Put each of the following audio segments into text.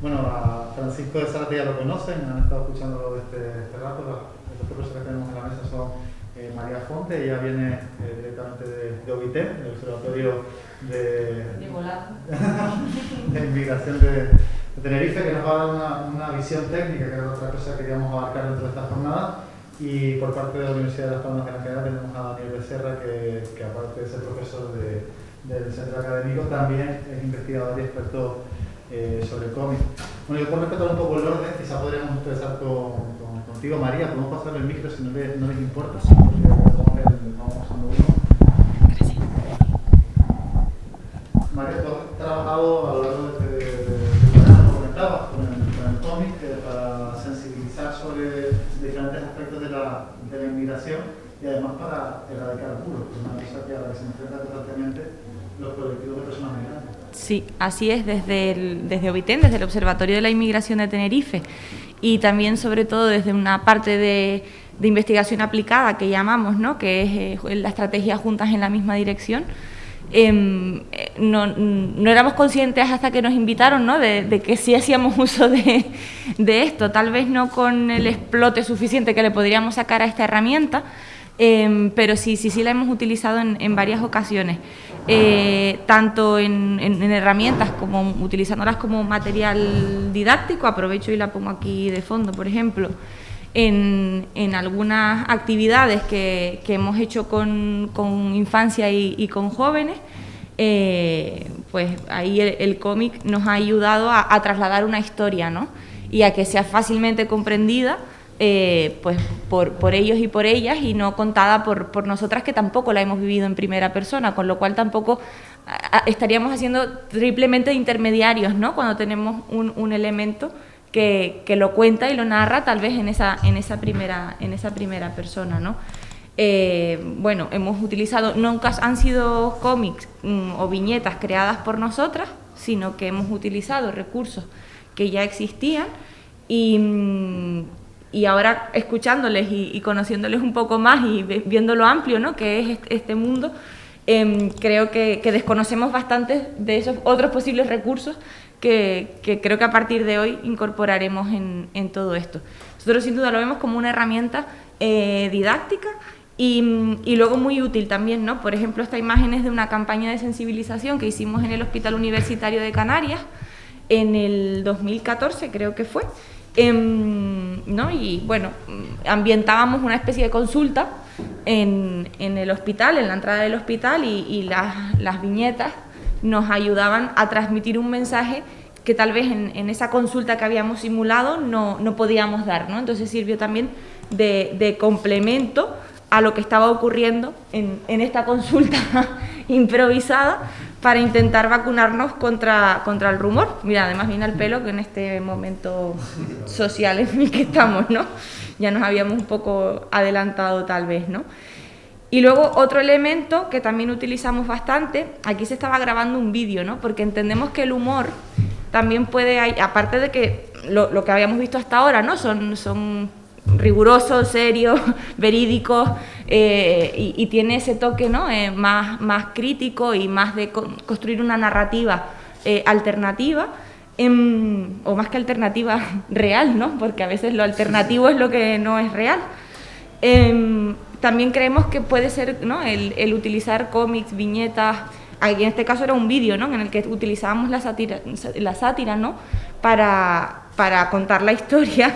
Bueno, a Francisco de Zárate ya lo conocen, han estado escuchando este rato. Las dos personas que tenemos en la mesa son María Fonte, ella viene directamente de OIT, del Observatorio de Inmigración de Tenerife, que nos va a dar una visión técnica, que era otra cosa que queríamos abarcar dentro de esta jornada. Y por parte de la Universidad de Las Palmas de Gran Canaria tenemos a Daniel Becerra, que aparte de ser profesor del centro académico, también es investigador y experto sobre cómics. Bueno, yo por respetar un poco el orden, quizá podríamos empezar contigo, María. Podemos pasarle el micro si no les importa, porque vamos pasando uno. María, tú has trabajado a lo largo de como comentabas, con el cómic para sensibilizar sobre diferentes aspectos de la inmigración y además para erradicar el muro, que es una cosa a la que se enfrentan constantemente los colectivos de personas migrantes. Sí, así es, desde OBITEN, desde el Observatorio de la Inmigración de Tenerife, y también sobre todo desde una parte de investigación aplicada que llamamos, ¿no?, que es la estrategia Juntas en la misma dirección. No éramos conscientes hasta que nos invitaron, ¿no?, de que sí hacíamos uso de esto, tal vez no con el explote suficiente que le podríamos sacar a esta herramienta, pero sí la hemos utilizado en varias ocasiones, tanto en herramientas como utilizándolas como material didáctico. Aprovecho y la pongo aquí de fondo, por ejemplo, en algunas actividades que hemos hecho con infancia y con jóvenes. Pues ahí el cómic nos ha ayudado a trasladar una historia, ¿no?, y a que sea fácilmente comprendida pues por ellos y por ellas, y no contada por nosotras, que tampoco la hemos vivido en primera persona, con lo cual tampoco estaríamos haciendo triplemente de intermediarios, ¿no?, cuando tenemos un elemento que lo cuenta y lo narra tal vez en esa primera persona, ¿no? Bueno, hemos utilizado, nunca han sido cómics o viñetas creadas por nosotras, sino que hemos utilizado recursos que ya existían, y ahora escuchándoles y conociéndoles un poco más y viendo lo amplio, ¿no?, que es este mundo, creo que desconocemos bastante de esos otros posibles recursos que creo que a partir de hoy incorporaremos en todo esto. Nosotros sin duda lo vemos como una herramienta didáctica y luego muy útil también, ¿no? Por ejemplo, esta imagen es de una campaña de sensibilización que hicimos en el Hospital Universitario de Canarias en el 2014, creo que fue, ¿no? Y bueno, ambientábamos una especie de consulta en el hospital, en la entrada del hospital, y las viñetas nos ayudaban a transmitir un mensaje que tal vez en esa consulta que habíamos simulado no podíamos dar, ¿no? Entonces sirvió también de complemento a lo que estaba ocurriendo en esta consulta improvisada, para intentar vacunarnos contra el rumor. Mira, además viene al pelo que en este momento social en el que estamos, ¿no?, ya nos habíamos un poco adelantado tal vez, ¿no? Y luego otro elemento que también utilizamos bastante, aquí se estaba grabando un vídeo, ¿no?, porque entendemos que el humor también puede, aparte de que lo que habíamos visto hasta ahora, ¿no?, son rigurosos, serios, verídicos, y tiene ese toque, ¿no?, más crítico y más de construir una narrativa alternativa, o más que alternativa, real, ¿no?, porque a veces lo alternativo es lo que no es real. También creemos que puede ser, ¿no?, el utilizar cómics, viñetas, en este caso era un vídeo, ¿no?, en el que utilizábamos la sátira, ¿no?, para contar la historia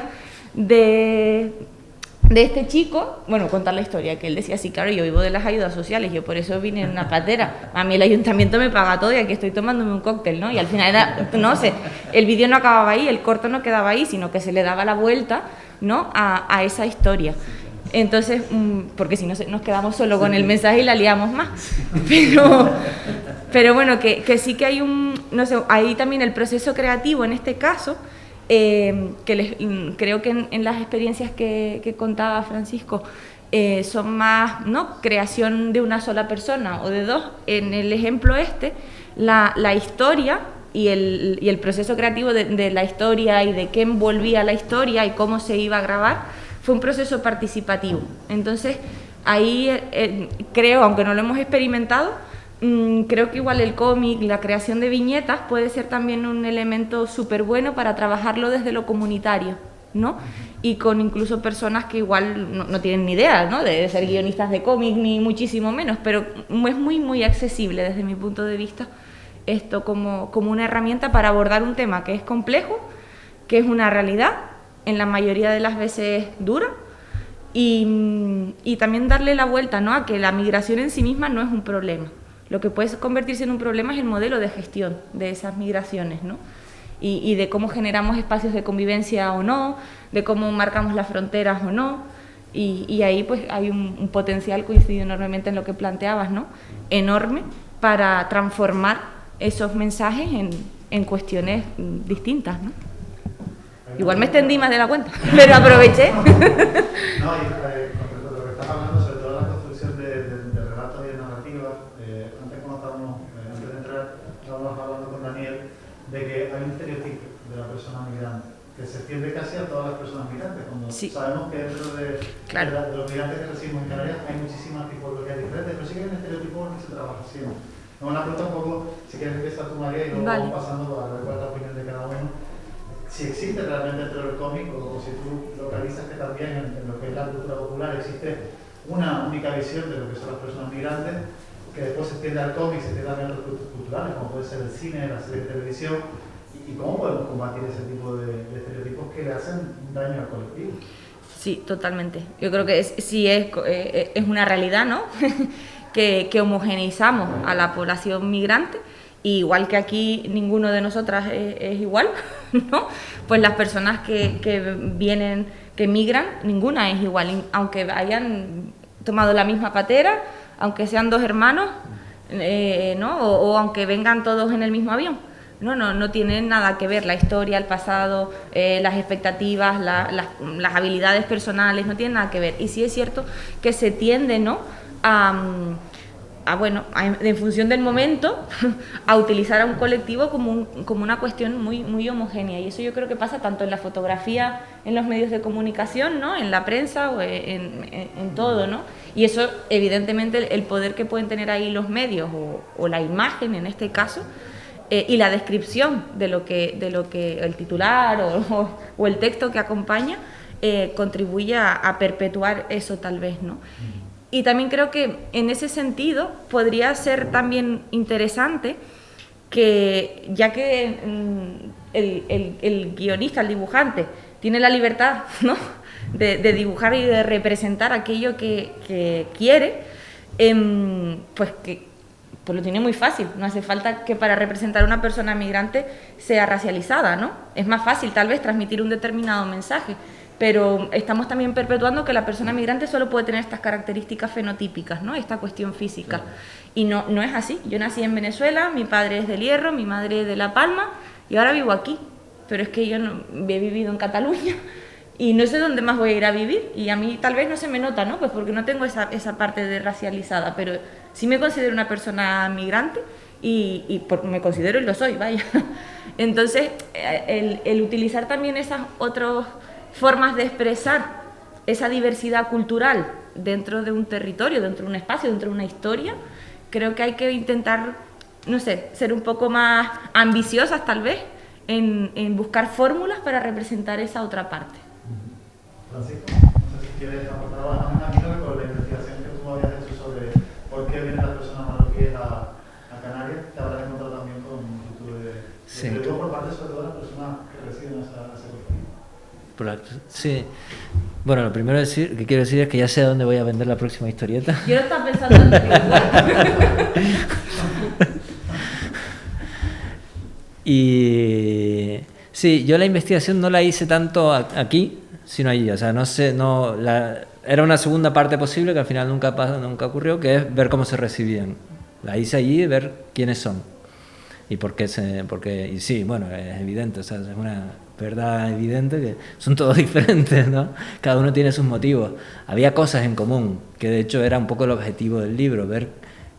de este chico. Bueno, contar la historia, que él decía, sí, claro, yo vivo de las ayudas sociales, yo por eso vine en una patera, a mí el ayuntamiento me paga todo y aquí estoy tomándome un cóctel, ¿no? Y al final era, no sé, el vídeo no acababa ahí, el corto no quedaba ahí, sino que se le daba la vuelta, ¿no?, a esa historia. Entonces, porque si no nos quedamos solo con el mensaje y la liamos más. Pero bueno, que sí que hay no sé, ahí también el proceso creativo en este caso, creo que en las experiencias que contaba Francisco son más, ¿no?, creación de una sola persona o de dos. En el ejemplo la historia y el proceso creativo de la historia y de qué envolvía la historia y cómo se iba a grabar fue un proceso participativo. Entonces ahí creo, aunque no lo hemos experimentado, creo que igual el cómic, la creación de viñetas puede ser también un elemento súper bueno para trabajarlo desde lo comunitario, ¿no? Y con incluso personas que igual no tienen ni idea, ¿no?, de ser guionistas de cómic, ni muchísimo menos, pero es muy, muy accesible desde mi punto de vista esto como una herramienta para abordar un tema que es complejo, que es una realidad, en la mayoría de las veces dura, y también darle la vuelta, ¿no?, a que la migración en sí misma no es un problema. Lo que puede convertirse en un problema es el modelo de gestión de esas migraciones, ¿no? Y de cómo generamos espacios de convivencia o no, de cómo marcamos las fronteras o no, y ahí pues hay un potencial, coincido enormemente en lo que planteabas, ¿no?, enorme para transformar esos mensajes en cuestiones distintas, ¿no? Igual me extendí más de la cuenta, pero aproveché. No, y con respecto a lo que estás hablando, sobre todo la construcción de relatos y de narrativas, antes de entrar, estábamos hablando con Daniel de que hay un estereotipo de la persona migrante que se extiende casi a todas las personas migrantes, cuando sabemos que dentro de los migrantes que recibimos en Canarias hay muchísimas tipologías diferentes, pero sí que hay un estereotipo que se trabaja siempre. Me van a preguntar un poco, si quieres empezar tú, María, y luego vamos pasando para ver cuál es la opinión de cada uno. Si existe realmente dentro del cómic, o si tú localizas que también en lo que es la cultura popular existe una única visión de lo que son las personas migrantes, que después se extiende al cómic, se extiende también a otros productos culturales, como puede ser el cine, la serie de televisión, y cómo podemos combatir ese tipo de estereotipos que le hacen daño al colectivo. Sí, totalmente. Yo creo que sí es una realidad, ¿no? que homogeneizamos a la población migrante, y igual que aquí ninguno de nosotras es igual, ¿no? Pues las personas que vienen, que migran, ninguna es igual, aunque hayan tomado la misma patera, aunque sean dos hermanos, ¿no? O aunque vengan todos en el mismo avión. No tienen nada que ver la historia, el pasado, las expectativas, las habilidades personales, no tienen nada que ver. Y sí es cierto que se tiende, ¿no?, en función del momento, a utilizar a un colectivo como una cuestión muy, muy homogénea. Y eso yo creo que pasa tanto en la fotografía, en los medios de comunicación, ¿no?, en la prensa o en todo, ¿no? Y eso, evidentemente, el poder que pueden tener ahí los medios o la imagen, en este caso, y la descripción de lo que el titular o el texto que acompaña contribuye a perpetuar eso, tal vez, ¿no? Y también creo que en ese sentido podría ser también interesante que, ya que el guionista, el dibujante, tiene la libertad, ¿no?, de dibujar y de representar aquello que quiere, pues lo tiene muy fácil. No hace falta que para representar a una persona migrante sea racializada, ¿no? Es más fácil tal vez transmitir un determinado mensaje, pero estamos también perpetuando que la persona migrante solo puede tener estas características fenotípicas, ¿no?, esta cuestión física. Claro. Y no es así. Yo nací en Venezuela, mi padre es del Hierro, mi madre es de La Palma, y ahora vivo aquí. Pero es que yo no he vivido en Cataluña y no sé dónde más voy a ir a vivir, y a mí tal vez no se me nota, ¿no?, pues porque no tengo esa parte de racializada, pero sí me considero una persona migrante y me considero y lo soy, vaya. Entonces, el utilizar también esas otras formas de expresar esa diversidad cultural dentro de un territorio, dentro de un espacio, dentro de una historia, creo que hay que intentar, no sé, ser un poco más ambiciosas tal vez en buscar fórmulas para representar esa otra parte. Francisco, no sé si quieres aportar algo. A mí creo que por la investigación que tú habías hecho sobre por qué vienen las personas marroquíes a Canarias, te habrás encontrado también con un futuro de por parte sobre todo de las personas que residen a ese colectivo. Sí. Bueno, lo primero que quiero decir es que ya sé a dónde voy a vender la próxima historieta. Yo lo estaba pensando antes. Y sí, yo la investigación no la hice tanto aquí, sino allí. O sea, era una segunda parte posible que al final nunca ocurrió, que es ver cómo se recibían. La hice allí, ver quiénes son y por qué y sí, bueno, es evidente, o sea, es una verdad evidente que son todos diferentes, ¿no? Cada uno tiene sus motivos. Había cosas en común, que de hecho era un poco el objetivo del libro, ver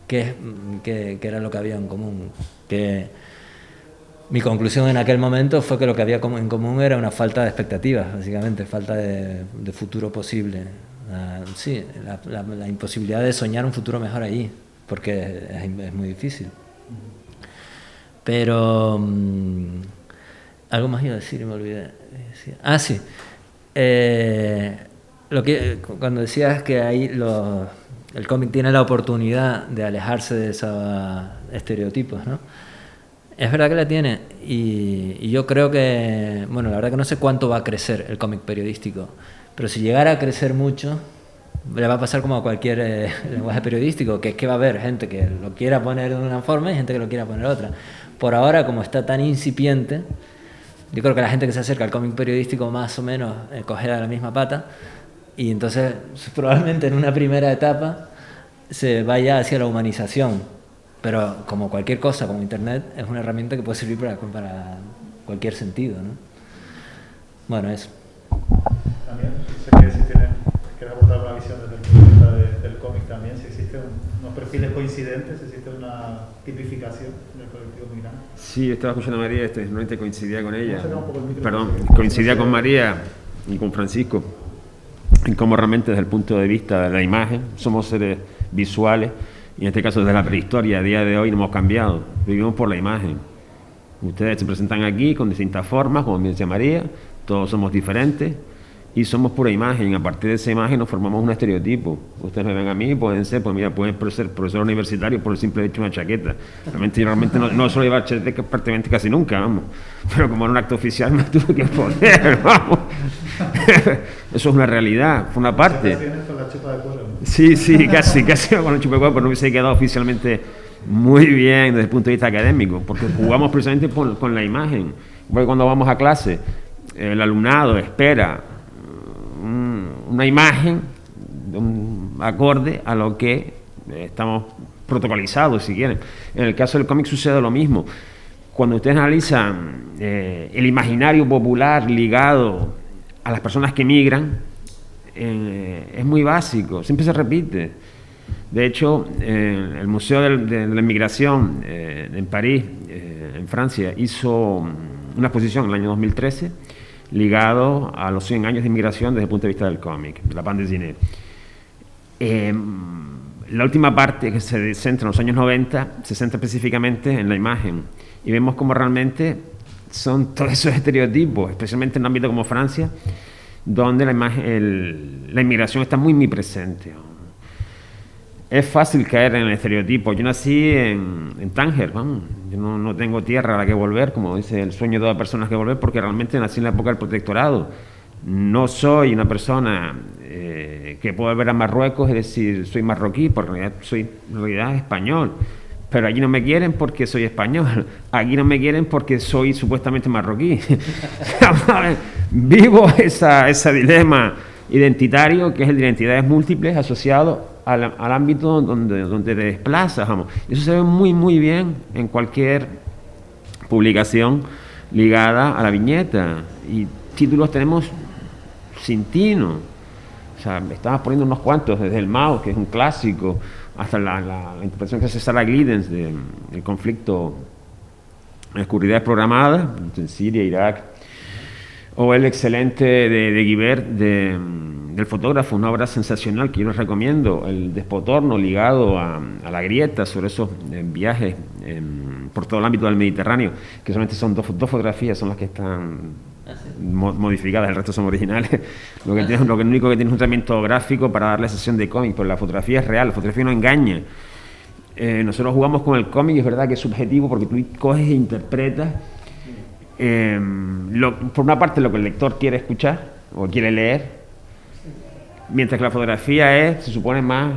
qué era lo que había en común. Que mi conclusión en aquel momento fue que lo que había en común era una falta de expectativas, básicamente, falta de futuro posible. La imposibilidad de soñar un futuro mejor allí. porque es muy difícil. Pero algo más iba a decir y me olvidé. Sí. Cuando decías que ahí el cómic tiene la oportunidad de alejarse de esos estereotipos, ¿no? Es verdad que la tiene, y yo creo que, bueno, la verdad que no sé cuánto va a crecer el cómic periodístico, pero si llegara a crecer mucho, le va a pasar como a cualquier lenguaje periodístico, que es que va a haber gente que lo quiera poner de una forma y gente que lo quiera poner de otra. Por ahora, como está tan incipiente, yo creo que la gente que se acerca al cómic periodístico más o menos cogerá la misma pata, y entonces probablemente en una primera etapa se vaya hacia la humanización. Pero como cualquier cosa, como Internet, es una herramienta que puede servir para cualquier sentido, ¿no? Bueno, eso. También, sé que si quieres aportar una visión desde el punto de vista del cómic también, si existen unos perfiles coincidentes, si existe una tipificación del colectivo migrante. Sí, estaba escuchando a María, realmente coincidía con ella. Perdón, Coincidía con María y con Francisco en cómo realmente desde el punto de vista de la imagen somos seres visuales. Y en este caso, desde la prehistoria, a día de hoy no hemos cambiado, vivimos por la imagen. Ustedes se presentan aquí con distintas formas, como bien decía María, todos somos diferentes y somos pura imagen. A partir de esa imagen nos formamos un estereotipo. Ustedes me ven a mí, pueden ser profesor universitario por el simple hecho de una chaqueta. Realmente no suelo llevar chaqueta prácticamente casi nunca, vamos. Pero como era un acto oficial me tuve que poner, vamos. Eso es una realidad, fue una parte. Con la chupa de cuero, ¿no? Sí, casi con el chupa de cuero, pero no hubiese quedado oficialmente muy bien desde el punto de vista académico, porque jugamos precisamente con la imagen. Porque cuando vamos a clase, el alumnado espera una imagen, un acorde a lo que estamos protocolizados, si quieren. En el caso del cómic sucede lo mismo. Cuando ustedes analizan el imaginario popular ligado a las personas que migran, es muy básico, siempre se repite. De hecho, el Museo de la Inmigración en París, en Francia, hizo una exposición en el año 2013 ligado a los 100 años de inmigración desde el punto de vista del cómic, de la bande dessinée. La última parte, que se centra en los años 90, se centra específicamente en la imagen, y vemos cómo realmente son todos esos estereotipos, especialmente en un ámbito como Francia, donde la inmigración está muy presente. Es fácil caer en el estereotipo. Yo nací en Tánger, vamos. Yo no tengo tierra a la que volver, como dice el sueño de todas las personas que volver, porque realmente nací en la época del protectorado. No soy una persona que pueda volver a Marruecos, es decir, soy marroquí, porque en realidad soy español. Pero allí no me quieren porque soy español. Aquí no me quieren porque soy supuestamente marroquí. Vivo ese dilema identitario, que es el de identidades múltiples asociado al ámbito donde te desplazas, vamos. Eso se ve muy bien en cualquier publicación ligada a la viñeta. Y títulos tenemos sin tino. O sea, estamos poniendo unos cuantos, desde el Mao, que es un clásico, hasta la interpretación que hace Sarah Glidden del conflicto en oscuridad programada en Siria, Irak, o el excelente de Guibert, del fotógrafo, una obra sensacional que yo les recomiendo, el Despotorno, ligado a la grieta, sobre esos viajes por todo el ámbito del Mediterráneo, que solamente son dos fotografías, son las que están modificadas, el resto son originales. Lo único que tiene es un tratamiento gráfico para darle sesión de cómic, pero la fotografía es real, la fotografía no engaña. Nosotros jugamos con el cómic, es verdad que es subjetivo porque tú coges e interpretas por una parte lo que el lector quiere escuchar o quiere leer, mientras que la fotografía se supone más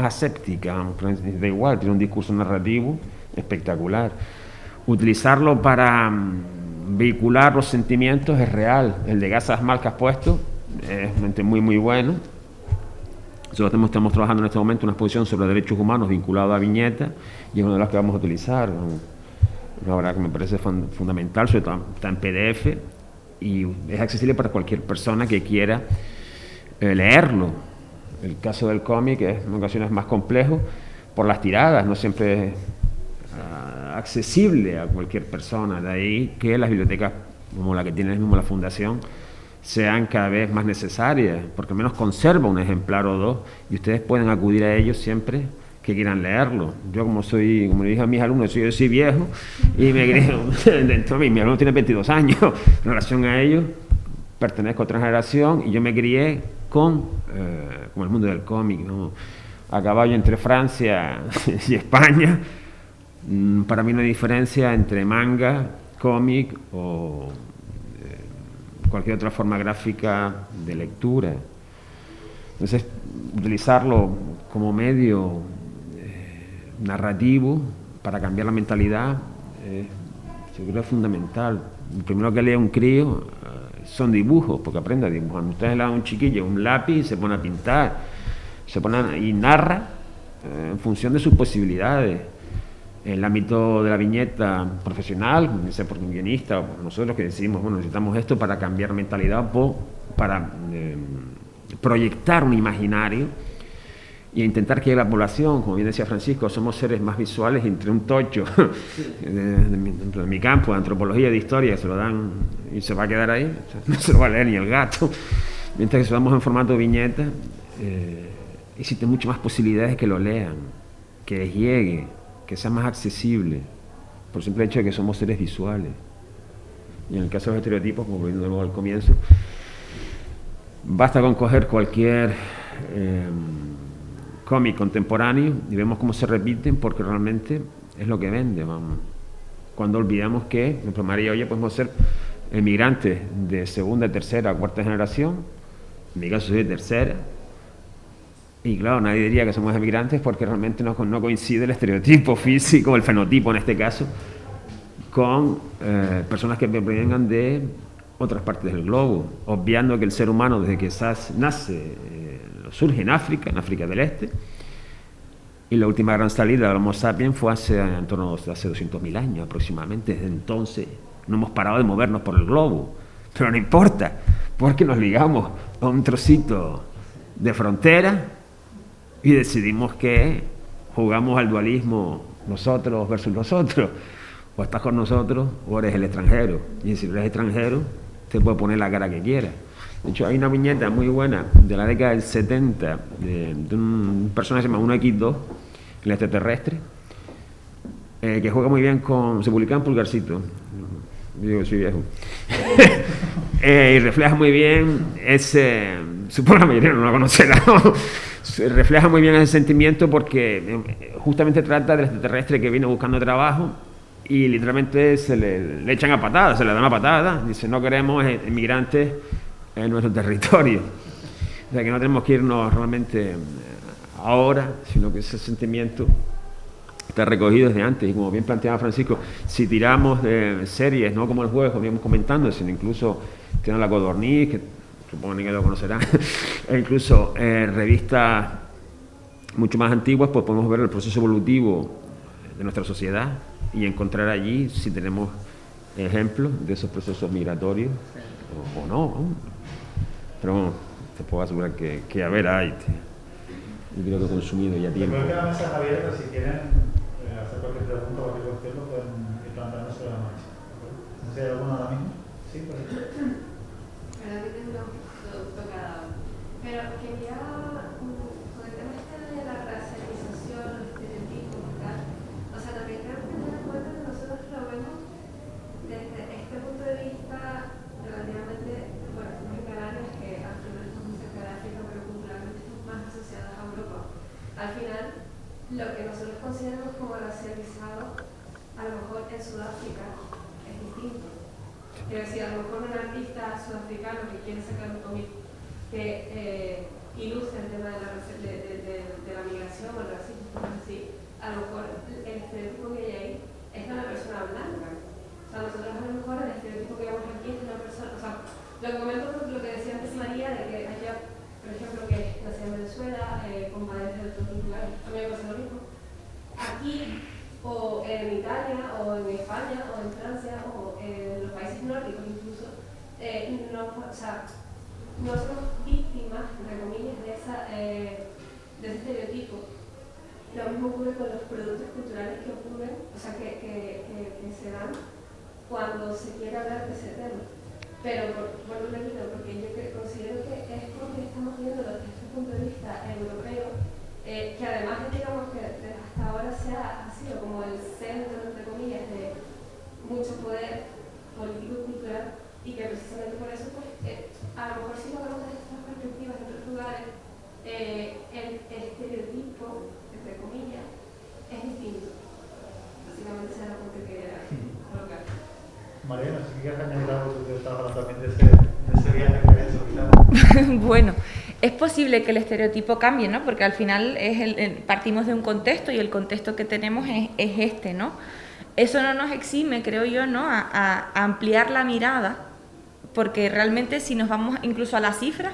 aséptica, vamos, pero da igual, tiene un discurso narrativo espectacular. Utilizarlo para vehicular los sentimientos es real. El de Gasas Mal que has puesto es muy bueno. Nosotros estamos trabajando en este momento una exposición sobre derechos humanos vinculada a viñeta, y es una de las que vamos a utilizar. Una obra que me parece fundamental, sobre todo está en PDF y es accesible para cualquier persona que quiera leerlo. El caso del cómic es en ocasiones más complejo por las tiradas, no siempre es accesible a cualquier persona. De ahí que las bibliotecas como la que tiene mismo la Fundación sean cada vez más necesarias, porque al menos conserva un ejemplar o dos y ustedes pueden acudir a ellos siempre que quieran leerlo. Yo como le dije a mis alumnos, yo soy viejo y me creo, dentro de mí, mi alumno tiene 22 años, en relación a ellos pertenezco a otra generación y yo me crié con el mundo del cómic, ¿no? A caballo entre Francia y España. Para mí no hay diferencia entre manga, cómic o cualquier otra forma gráfica de lectura. Entonces, utilizarlo como medio narrativo para cambiar la mentalidad, yo creo que es fundamental. Lo primero que lee un crío son dibujos, porque aprende a dibujar. Ustedes le dan a un chiquillo un lápiz y se pone a pintar, y narra en función de sus posibilidades. En el ámbito de la viñeta profesional, sea por un guionista o por nosotros que decimos, bueno, necesitamos esto para cambiar mentalidad, para proyectar un imaginario y intentar que la población, como bien decía Francisco, somos seres más visuales, entre un tocho dentro de mi campo de antropología y de historia, se lo dan y se va a quedar ahí, no se lo va a leer ni el gato, mientras que si lo damos en formato viñeta, existen muchas más posibilidades que lo lean, que les llegue, que sea más accesible, por el simple hecho de que somos seres visuales. Y en el caso de los estereotipos, como volviendo de nuevo al comienzo, basta con coger cualquier cómic contemporáneo y vemos cómo se repiten, porque realmente es lo que vende, vamos. Cuando olvidamos que, por ejemplo, María, oye, podemos ser emigrantes de segunda, tercera, cuarta generación, en mi caso soy de tercera, y claro, nadie diría que somos emigrantes porque realmente no coincide el estereotipo físico, el fenotipo en este caso, con personas que provengan de otras partes del globo, obviando que el ser humano desde que nace surge en África del Este, y la última gran salida del Homo sapiens fue en torno a hace 200.000 años aproximadamente. Desde entonces no hemos parado de movernos por el globo, pero no importa, porque nos ligamos a un trocito de frontera y decidimos que jugamos al dualismo nosotros versus nosotros, o estás con nosotros o eres el extranjero, y si eres extranjero te puede poner la cara que quieras. De hecho, hay una viñeta muy buena de la década del 70 de un personaje que se llama 1X2, el extraterrestre, que juega muy bien se publica en Pulgarcito, yo digo que soy viejo, y refleja muy bien ese, supongo que la mayoría no lo conocerá, ¿no? Refleja muy bien ese sentimiento porque justamente trata del extraterrestre que viene buscando trabajo y literalmente le echan a patadas, se le dan a patadas, dice no queremos inmigrantes en nuestro territorio, o sea que no tenemos que irnos realmente ahora, sino que ese sentimiento está recogido desde antes. Y como bien planteaba Francisco, si tiramos de series, no como el jueves, como íbamos comentando, sino incluso tiene la Codorniz, que supongo que lo conocerán, e incluso revistas mucho más antiguas, pues podemos ver el proceso evolutivo de nuestra sociedad y encontrar allí si tenemos ejemplos de esos procesos migratorios o no. Pero bueno, te puedo asegurar que a ver hay. Yo creo que he consumido ya tiempo. Creo que la mesa está abierta, si quieren hacer cualquier pregunta o cualquier cuestión, lo pueden ir planteando sobre la marcha. No sé, ¿hay alguno ahora mismo? Sí, por ejemplo. Perdón que tengo un producto cada uno. Pero quería, con el tema este de la racialización, los estereotipos y tal, o sea, también creo que tener en cuenta que nosotros lo vemos desde este punto de vista relativamente, bueno, muy canarios, que al final estamos muy cerca de África, pero culturalmente estamos más asociados a Europa. Al final, lo que nosotros consideramos como racializado, a lo mejor en Sudáfrica es distinto. Quiero decir, a lo mejor un artista sudafricano que quiere sacar un cómic que ilustre el tema de la migración o el racismo, así, a lo mejor el estereotipo que hay ahí es de una persona blanca. O sea, nosotros a lo mejor el estereotipo que vemos aquí es de una persona, o sea, lo que comento por lo que decía antes María, de que allá, por ejemplo, que nací en Venezuela, con padres de otros lugares, a mí me pasa lo mismo. Aquí, o en Italia, o en España, o en Francia, o en los países nórdicos incluso, no somos víctimas, entre comillas, de ese estereotipo. Lo mismo ocurre con los productos culturales que ocurren, o sea, que se dan cuando se quiere hablar de ese tema. Pero, por un repito, porque yo considero que es porque estamos viendo desde este punto de vista europeo que además digamos que hasta ahora ha sido como el centro, entre comillas, de mucho poder político y cultural, y que precisamente por eso, pues, a lo mejor si lo vemos desde estas perspectivas en otros lugares, el estereotipo, entre comillas, es distinto. Básicamente esa es la punto que quería colocar. Mariana, si quieres añadir algo, tú que estabas hablando también de ese viaje que has hecho, quizás. Bueno, es posible que el estereotipo cambie, ¿no? Porque al final partimos de un contexto y el contexto que tenemos es este, ¿no? Eso no nos exime, creo yo, ¿no? a ampliar la mirada, porque realmente si nos vamos incluso a las cifras,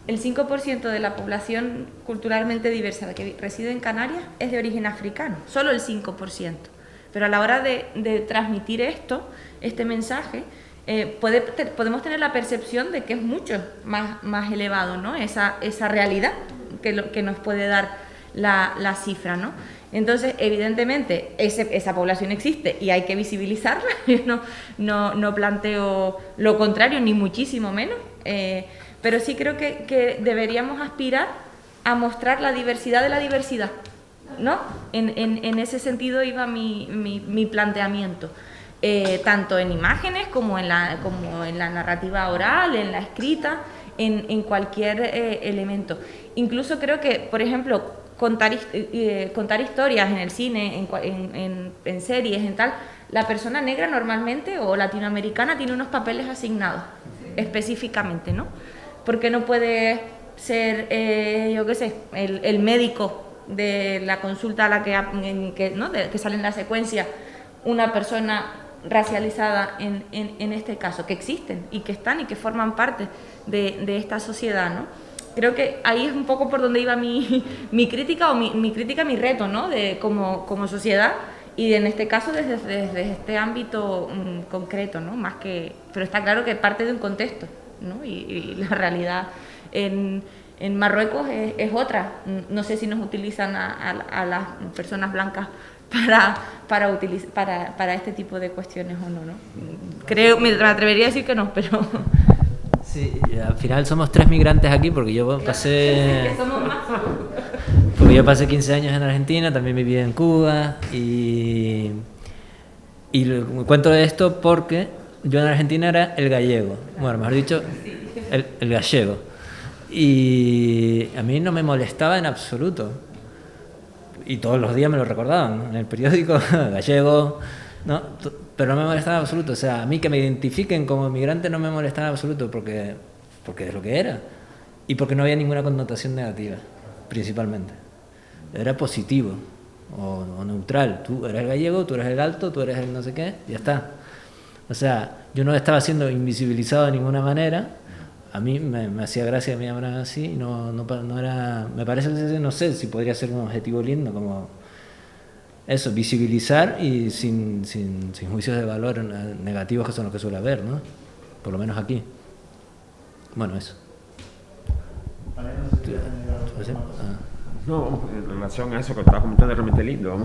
el 5% de la población culturalmente diversa que reside en Canarias es de origen africano, solo el 5%. Pero a la hora de transmitir este mensaje, podemos tener la percepción de que es mucho más elevado, ¿no? Esa realidad que nos puede dar la cifra, ¿no? Entonces, evidentemente, esa población existe y hay que visibilizarla. Yo no planteo lo contrario, ni muchísimo menos, pero sí creo que deberíamos aspirar a mostrar la diversidad de la diversidad, ¿no? En ese sentido iba mi planteamiento. Tanto en imágenes como en la narrativa oral, en la escrita, en cualquier elemento. Incluso creo que, por ejemplo, contar historias en el cine, en series, en tal, la persona negra normalmente o latinoamericana tiene unos papeles asignados específicamente, ¿no? Porque no puede ser, yo qué sé, el médico de la consulta a la que sale en la secuencia, una persona racializada en este caso, que existen y que están y que forman parte de esta sociedad, ¿no? Creo que ahí es un poco por donde iba mi crítica o mi reto, ¿no? Como sociedad y en este caso desde este ámbito concreto, ¿no? Más que, pero está claro que parte de un contexto, ¿no? Y la realidad en Marruecos es otra. No sé si nos utilizan a las personas blancas para este tipo de cuestiones o no, ¿no? Creo, me atrevería a decir que no, pero... Sí, al final somos 3 migrantes aquí porque yo pasé... Que somos más. Porque yo pasé 15 años en Argentina, también viví en Cuba y cuento esto porque yo en Argentina era el gallego, bueno, mejor dicho, el gallego. Y a mí no me molestaba en absoluto. Y todos los días me lo recordaban, ¿no? En el periódico, gallego, ¿no? Pero no me molestaba en absoluto. O sea, a mí que me identifiquen como inmigrante no me molestaba en absoluto porque es lo que era. Y porque no había ninguna connotación negativa, principalmente. Era positivo o neutral. Tú eres el gallego, tú eres el alto, tú eres el no sé qué, y ya está. O sea, yo no estaba siendo invisibilizado de ninguna manera. A mí me hacía gracia que me llamaran así, no era, me parece, no sé si podría ser un objetivo lindo, como eso, visibilizar y sin juicios de valor negativos que son los que suele haber, ¿no? Por lo menos aquí. Bueno, eso. No, en relación a eso que estaba comentando, es realmente lindo.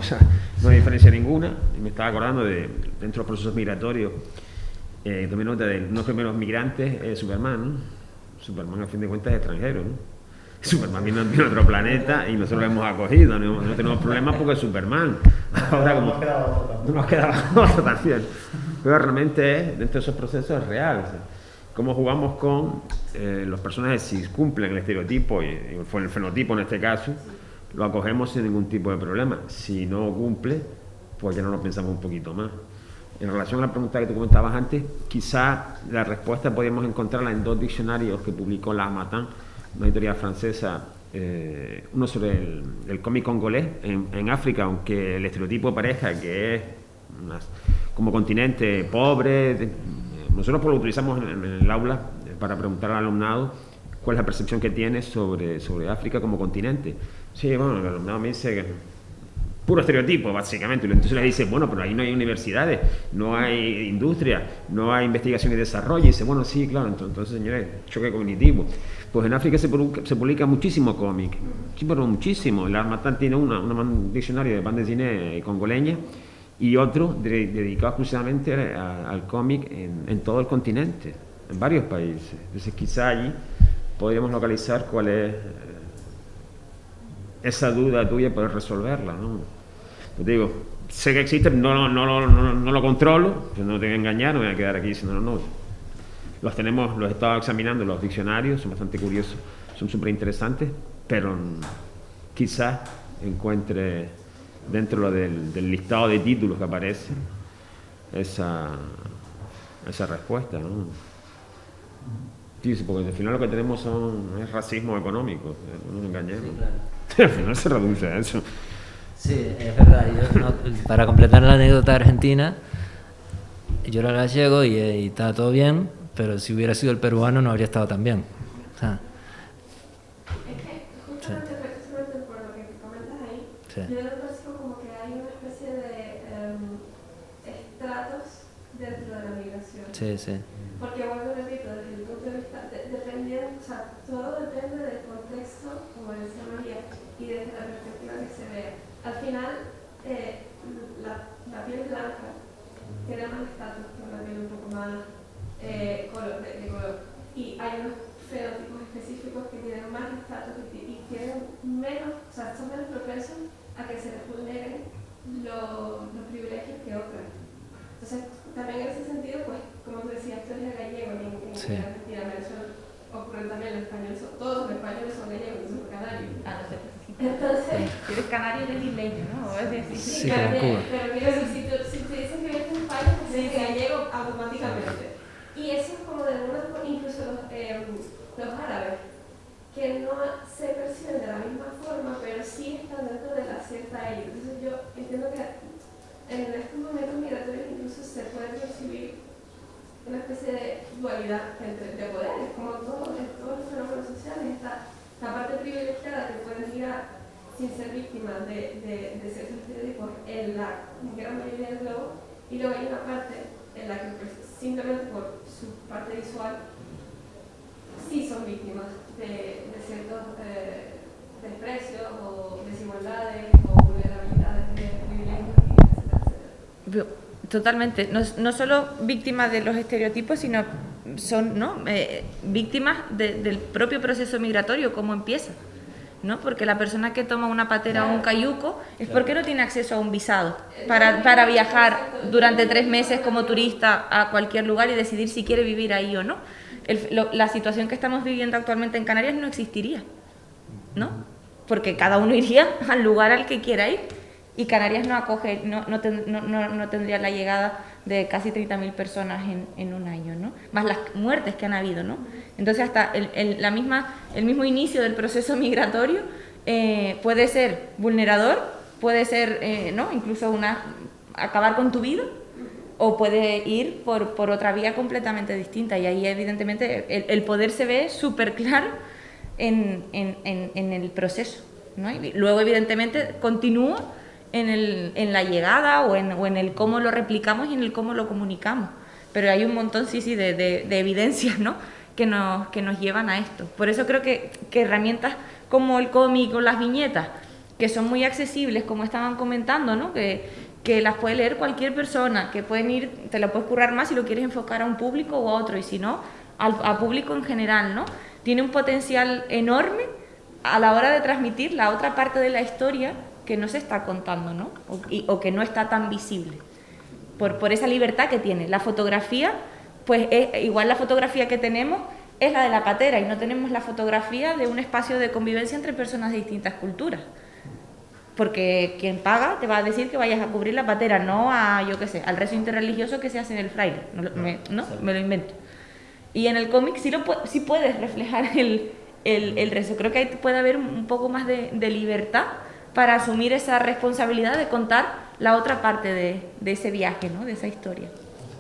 No hay diferencia ninguna. Y me estaba acordando dentro de los procesos migratorios. Tomé nota de unos primeros migrantes, Superman, ¿no? Superman a fin de cuentas es extranjero, ¿no? Superman viene de otro planeta y nosotros lo hemos acogido, no tenemos problemas porque es Superman. Ahora como no nos quedaba otro también. Pero realmente es, dentro de esos procesos es real. O sea, cómo jugamos con los personajes, si cumplen el estereotipo y el fenotipo en este caso, lo acogemos sin ningún tipo de problema. Si no cumple, pues ya no lo pensamos un poquito más. En relación a la pregunta que tú comentabas antes, quizá la respuesta podríamos encontrarla en 2 diccionarios que publicó La Matin, una editorial francesa, uno sobre el cómic congolés en África, aunque el estereotipo parezca que es como continente pobre. Nosotros lo utilizamos en el aula para preguntar al alumnado cuál es la percepción que tiene sobre África como continente. Sí, bueno, el alumnado me dice que puro estereotipo, básicamente. Entonces le dice, bueno, pero ahí no hay universidades, no hay industria, no hay investigación y desarrollo. Y dice, bueno, sí, claro, entonces, señores, choque cognitivo. Pues en África se publica muchísimo cómic, sí, pero muchísimo. La Armatan tiene un diccionario de bande dessinée congoleña y otro dedicado exclusivamente al cómic en todo el continente, en varios países. Entonces quizá allí podríamos localizar cuál es esa duda tuya poder resolverla, ¿no? Pues digo, sé que existe, no lo controlo, yo no te voy a engañar, no me voy a quedar aquí diciendo no. Los he estado examinando, los diccionarios, son bastante curiosos, son súper interesantes, pero quizás encuentre dentro del listado de títulos que aparecen esa respuesta, ¿no? Sí, porque al final lo que tenemos es racismo económico, no nos engañemos. Sí, claro. Al final se reduce a eso. Sí, es verdad. Para completar la anécdota argentina, yo era gallego y estaba todo bien, pero si hubiera sido el peruano no habría estado tan bien. O sea, Es que justamente precisamente por lo que comentas ahí, sí. yo lo percibo como que hay una especie de estratos dentro de la migración. Sí, sí. Porque vuelvo a repito, desde el punto de vista, dependiendo, o sea, todo depende del contexto, como decía María, y desde la perspectiva que se vea. Al final, la piel blanca tiene más estatus que una piel un poco más de color. Y hay unos fenotipos específicos que tienen más estatus y tienen menos, o sea, son menos propensos a que se les vulneren los privilegios que otras. Entonces, también en ese sentido, pues, como tú decías, tú eres gallego y en Sí. Argentina, en Venezuela ocurren también los españoles, todos los españoles son gallegos, no son canarios. Ah, no sé. Entonces, Si eres canario, eres isleño, ¿no? O es decir, Sí, pero, como Cuba. pero quiero decir, si te dicen que vienes de España, pues eres gallego automáticamente. Y eso es como de alguna forma, incluso los árabes, que no se perciben de la misma forma, pero sí están dentro de la cierta élite. Entonces yo entiendo que en estos momentos migratorios incluso se puede percibir una especie de dualidad de poderes, como todos los fenómenos sociales. Está la parte privilegiada que puede mirar sin ser víctima de ciertos estereotipos en la gran mayoría del globo, y luego hay una parte en la que pues, simplemente por su parte visual sí son víctimas de ciertos desprecios o desigualdades o vulnerabilidades de privilegios, etcétera. Totalmente, no solo víctimas de los estereotipos, sino son, ¿no? Víctimas del propio proceso migratorio, cómo empieza, ¿no? Porque la persona que toma una patera o un cayuco es porque no tiene acceso a un visado para viajar durante 3 meses como turista a cualquier lugar y decidir si quiere vivir ahí o no. La situación que estamos viviendo actualmente en Canarias no existiría, ¿no? Porque cada uno iría al lugar al que quiera ir. Y Canarias no acoge, no tendría la llegada de casi 30.000 personas en un año, ¿no? Más las muertes que han habido, ¿no? Entonces hasta el mismo inicio del proceso migratorio puede ser vulnerador, puede ser, ¿no? Incluso acabar con tu vida, o puede ir por otra vía completamente distinta. Y ahí evidentemente el poder se ve súper claro en el proceso, ¿no? Y luego evidentemente continúa en la llegada o en el cómo lo replicamos y en el cómo lo comunicamos. Pero hay un montón, sí, de evidencias, ¿no? que nos llevan a esto. Por eso creo que herramientas como el cómic o las viñetas, que son muy accesibles, como estaban comentando, ¿no? que las puede leer cualquier persona, que pueden ir, te lo puedes currar más si lo quieres enfocar a un público o a otro, y si no, a público en general, ¿no? Tiene un potencial enorme a la hora de transmitir la otra parte de la historia que no se está contando, ¿no? O que no está tan visible, por esa libertad que tiene. La fotografía, pues igual la fotografía que tenemos es la de la patera, y no tenemos la fotografía de un espacio de convivencia entre personas de distintas culturas. Porque quien paga te va a decir que vayas a cubrir la patera, no a, yo qué sé, al rezo interreligioso que se hace en el fraile, me lo invento. Y en el cómic sí puedes reflejar el rezo. Creo que ahí puede haber un poco más de libertad para asumir esa responsabilidad de contar la otra parte de ese viaje, ¿no? De esa historia.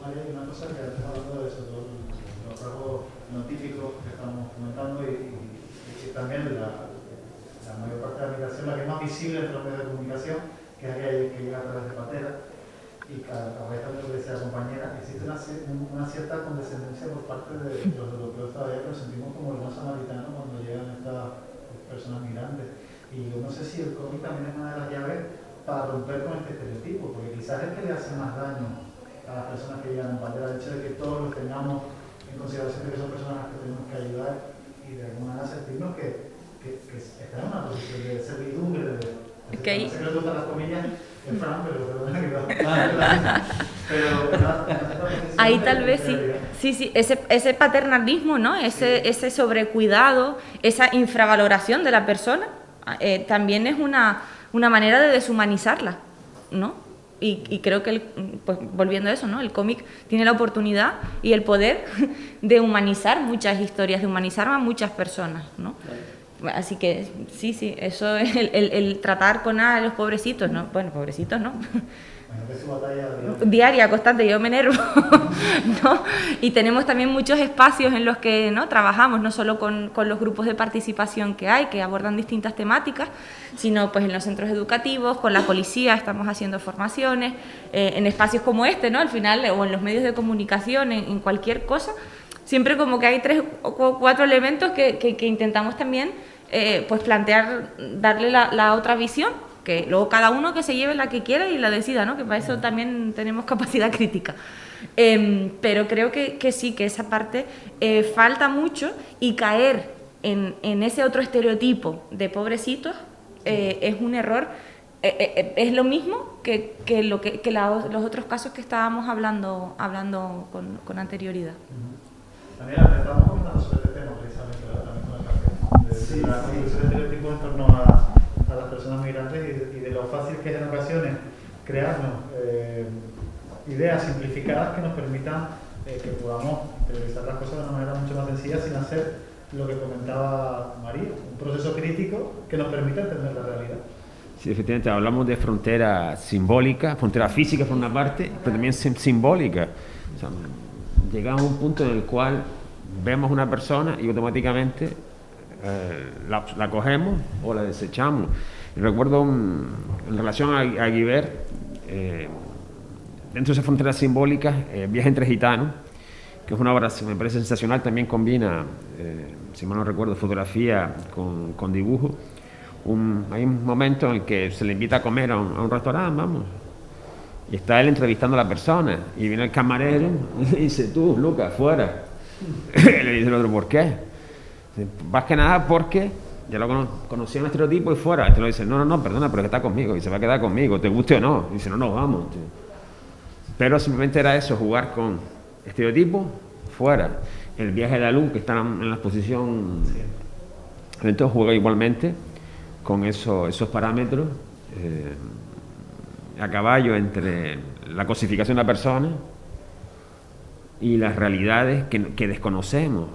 Hay una cosa que estás hablando de eso, los rasgos notíficos que estamos comentando, y también la mayor parte de la migración, la que es más visible entre los medios de comunicación, que es aquella que llega a través de patera, y a través de lo que decía la compañera, existe una cierta condescendencia por parte de los europeos todavía, que lo sentimos como el buen samaritano cuando llegan estas personas migrantes. Y yo no sé si el cómic también es una de las llaves para romper con este estereotipo, porque quizás es que le hace más daño a las personas que llegan en patera, el hecho de que todos los tengamos en consideración de que son personas a las que tenemos que ayudar, y de alguna manera sentirnos que que está en una posición de servidumbre, Que no sé que le gustan las comillas, en Fran, pero ahí tal vez sí, ese paternalismo, ¿no? Ese sobrecuidado, esa infravaloración de la persona, también es una manera de deshumanizarla, ¿no? Y creo que, pues volviendo a eso, ¿no? El cómic tiene la oportunidad y el poder de humanizar muchas historias, de humanizar a muchas personas, ¿no? Así que sí, eso es el tratar con a los pobrecitos, ¿no? Bueno, pobrecitos, ¿no? Es su batalla diaria, constante, yo me enervo, ¿no? Y tenemos también muchos espacios en los que, ¿no?, trabajamos, no solo con los grupos de participación que hay, que abordan distintas temáticas, sino pues en los centros educativos, con la policía estamos haciendo formaciones, en espacios como este, ¿no?, al final, o en los medios de comunicación, en cualquier cosa, siempre como que hay 3 o 4 elementos que intentamos también pues plantear, darle la otra visión, que luego cada uno que se lleve la que quiera y la decida, ¿no? Que para eso también tenemos capacidad crítica. Pero creo que sí, que esa parte falta mucho, y caer en ese otro estereotipo de pobrecitos es un error. Es lo mismo que los otros casos que estábamos hablando con anterioridad. También estamos comentando sobre este tema precisamente también con el café, de la construcción de estereotipos en torno a las personas migrantes y de lo fácil que es en ocasiones crearnos ideas simplificadas que nos permitan que podamos realizar las cosas de una manera mucho más sencilla sin hacer lo que comentaba María, un proceso crítico que nos permita entender la realidad. Sí, efectivamente, hablamos de frontera simbólica, frontera física por una parte, pero también simbólica. O sea, llegamos a un punto en el cual vemos una persona y automáticamente la cogemos o la desechamos. Y recuerdo en relación a Guibert, dentro de esa frontera simbólica, Viaje entre gitanos, que es una obra, me parece sensacional, también combina, si mal no recuerdo, fotografía con dibujo. Hay un momento en el que se le invita a comer a un restaurante, vamos, y está él entrevistando a la persona, y viene el camarero y le dice: tú, Lucas, fuera. Le dice el otro: ¿por qué? Más que nada porque ya lo conocía en el estereotipo y fuera. Este lo dice: no, perdona, pero que está conmigo y se va a quedar conmigo, te guste o no. Y dice: no, nos vamos, tío. Pero simplemente era eso, jugar con estereotipos, fuera. El viaje de la luz, que está en la exposición, entonces juega igualmente con esos parámetros, a caballo entre la cosificación de la persona y las realidades que desconocemos.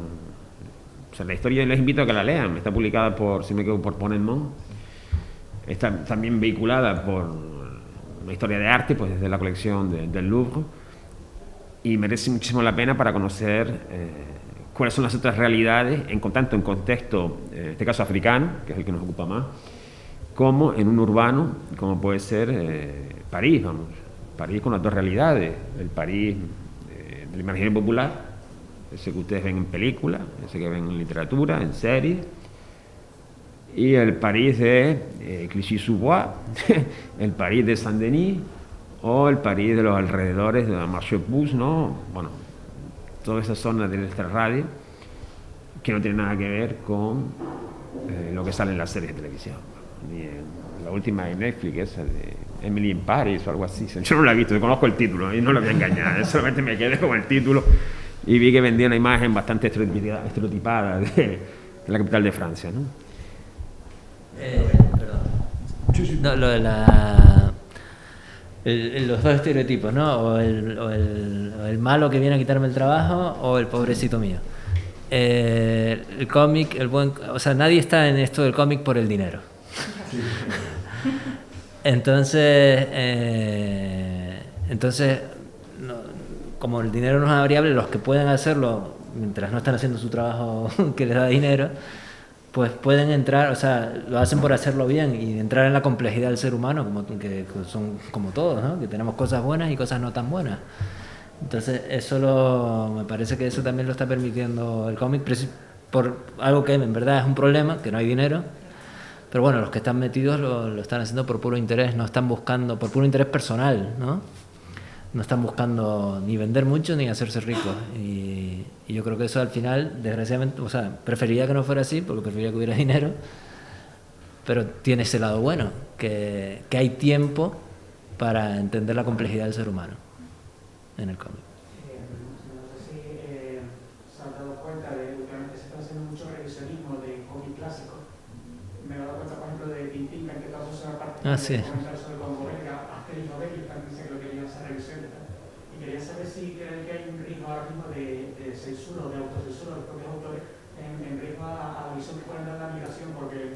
O sea, la historia, les invito a que la lean, está publicada por, si me equivoco, por Ponenmont, está también vehiculada por una historia de arte, pues desde la colección del Louvre, y merece muchísimo la pena para conocer cuáles son las otras realidades, tanto en contexto, en este caso africano, que es el que nos ocupa más, como en un urbano, como puede ser París, vamos. París con las dos realidades, el París del imaginario popular, ese que ustedes ven en películas, ese que ven en literatura, en series, y el París de Clichy-sous-Bois, el París de Saint-Denis, o el París de los alrededores de la Marche-Pouce, ¿no? Bueno, toda esa zona del extrarradio que no tiene nada que ver con lo que sale en las series de televisión, ni en la última de Netflix, esa de Emily in Paris o algo así. Yo no la he visto, yo conozco el título y no lo voy a engañar, solamente me quedé con el título y vi que vendía una imagen bastante estereotipada de la capital de Francia, ¿no? Perdón. No, lo de los dos estereotipos, ¿no? O el malo que viene a quitarme el trabajo o el pobrecito mío. El cómic, o sea, nadie está en esto del cómic por el dinero. Entonces, no, como el dinero no es una variable, los que pueden hacerlo mientras no están haciendo su trabajo que les da dinero, pues pueden entrar, o sea, lo hacen por hacerlo bien y entrar en la complejidad del ser humano, que son como todos, ¿no? Que tenemos cosas buenas y cosas no tan buenas. Entonces, me parece que eso también lo está permitiendo el cómic, por algo que en verdad es un problema, que no hay dinero. Pero bueno, los que están metidos lo están haciendo por puro interés, no están buscando, por puro interés personal, ¿no? No están buscando ni vender mucho ni hacerse ricos. Y Y yo creo que eso al final, desgraciadamente, o sea, preferiría que no fuera así, porque preferiría que hubiera dinero, pero tiene ese lado bueno, que hay tiempo para entender la complejidad del ser humano en el cómic. No sé si se han dado cuenta de que últimamente se está haciendo mucho revisionismo de cómic clásico. Me he dado cuenta, por ejemplo, de Tintín, que en este caso es una parte Sí. de comentar sobre cuando venga Asterix Obelix, también dice que lo querían hacer revisiones. Y quería saber si creen que hay un ritmo ahora mismo de censura o de autocensura de los propios autores en ritmo a la visión que pueden dar la migración, porque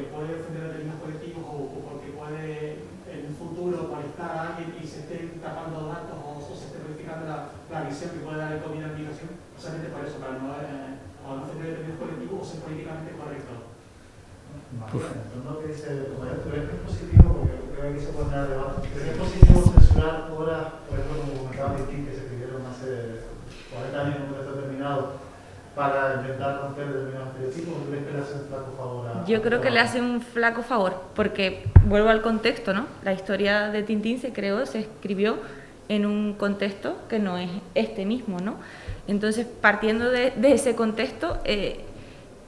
puede ofender a determinados colectivos o porque puede en un futuro molestar a alguien y se estén tapando datos o se esté modificando la visión que puede dar el cómic de la migración, solamente por eso, para no ofender a determinados colectivos o ser políticamente correcto. Entiendo lo que dice el compañero, pero es positivo, porque creo que aquí se puede dar debate. ¿Creo que es positivo censurar obras, por ejemplo, como comentaba Tintín, que se escribieron hace 40 años en un contexto determinado, para intentar romper determinados estereotipos? ¿O crees que le hace un flaco favor a... Yo creo que le hace un flaco favor, porque vuelvo al contexto, ¿no? La historia de Tintín se escribió en un contexto que no es este mismo, ¿no? Entonces, partiendo de ese contexto,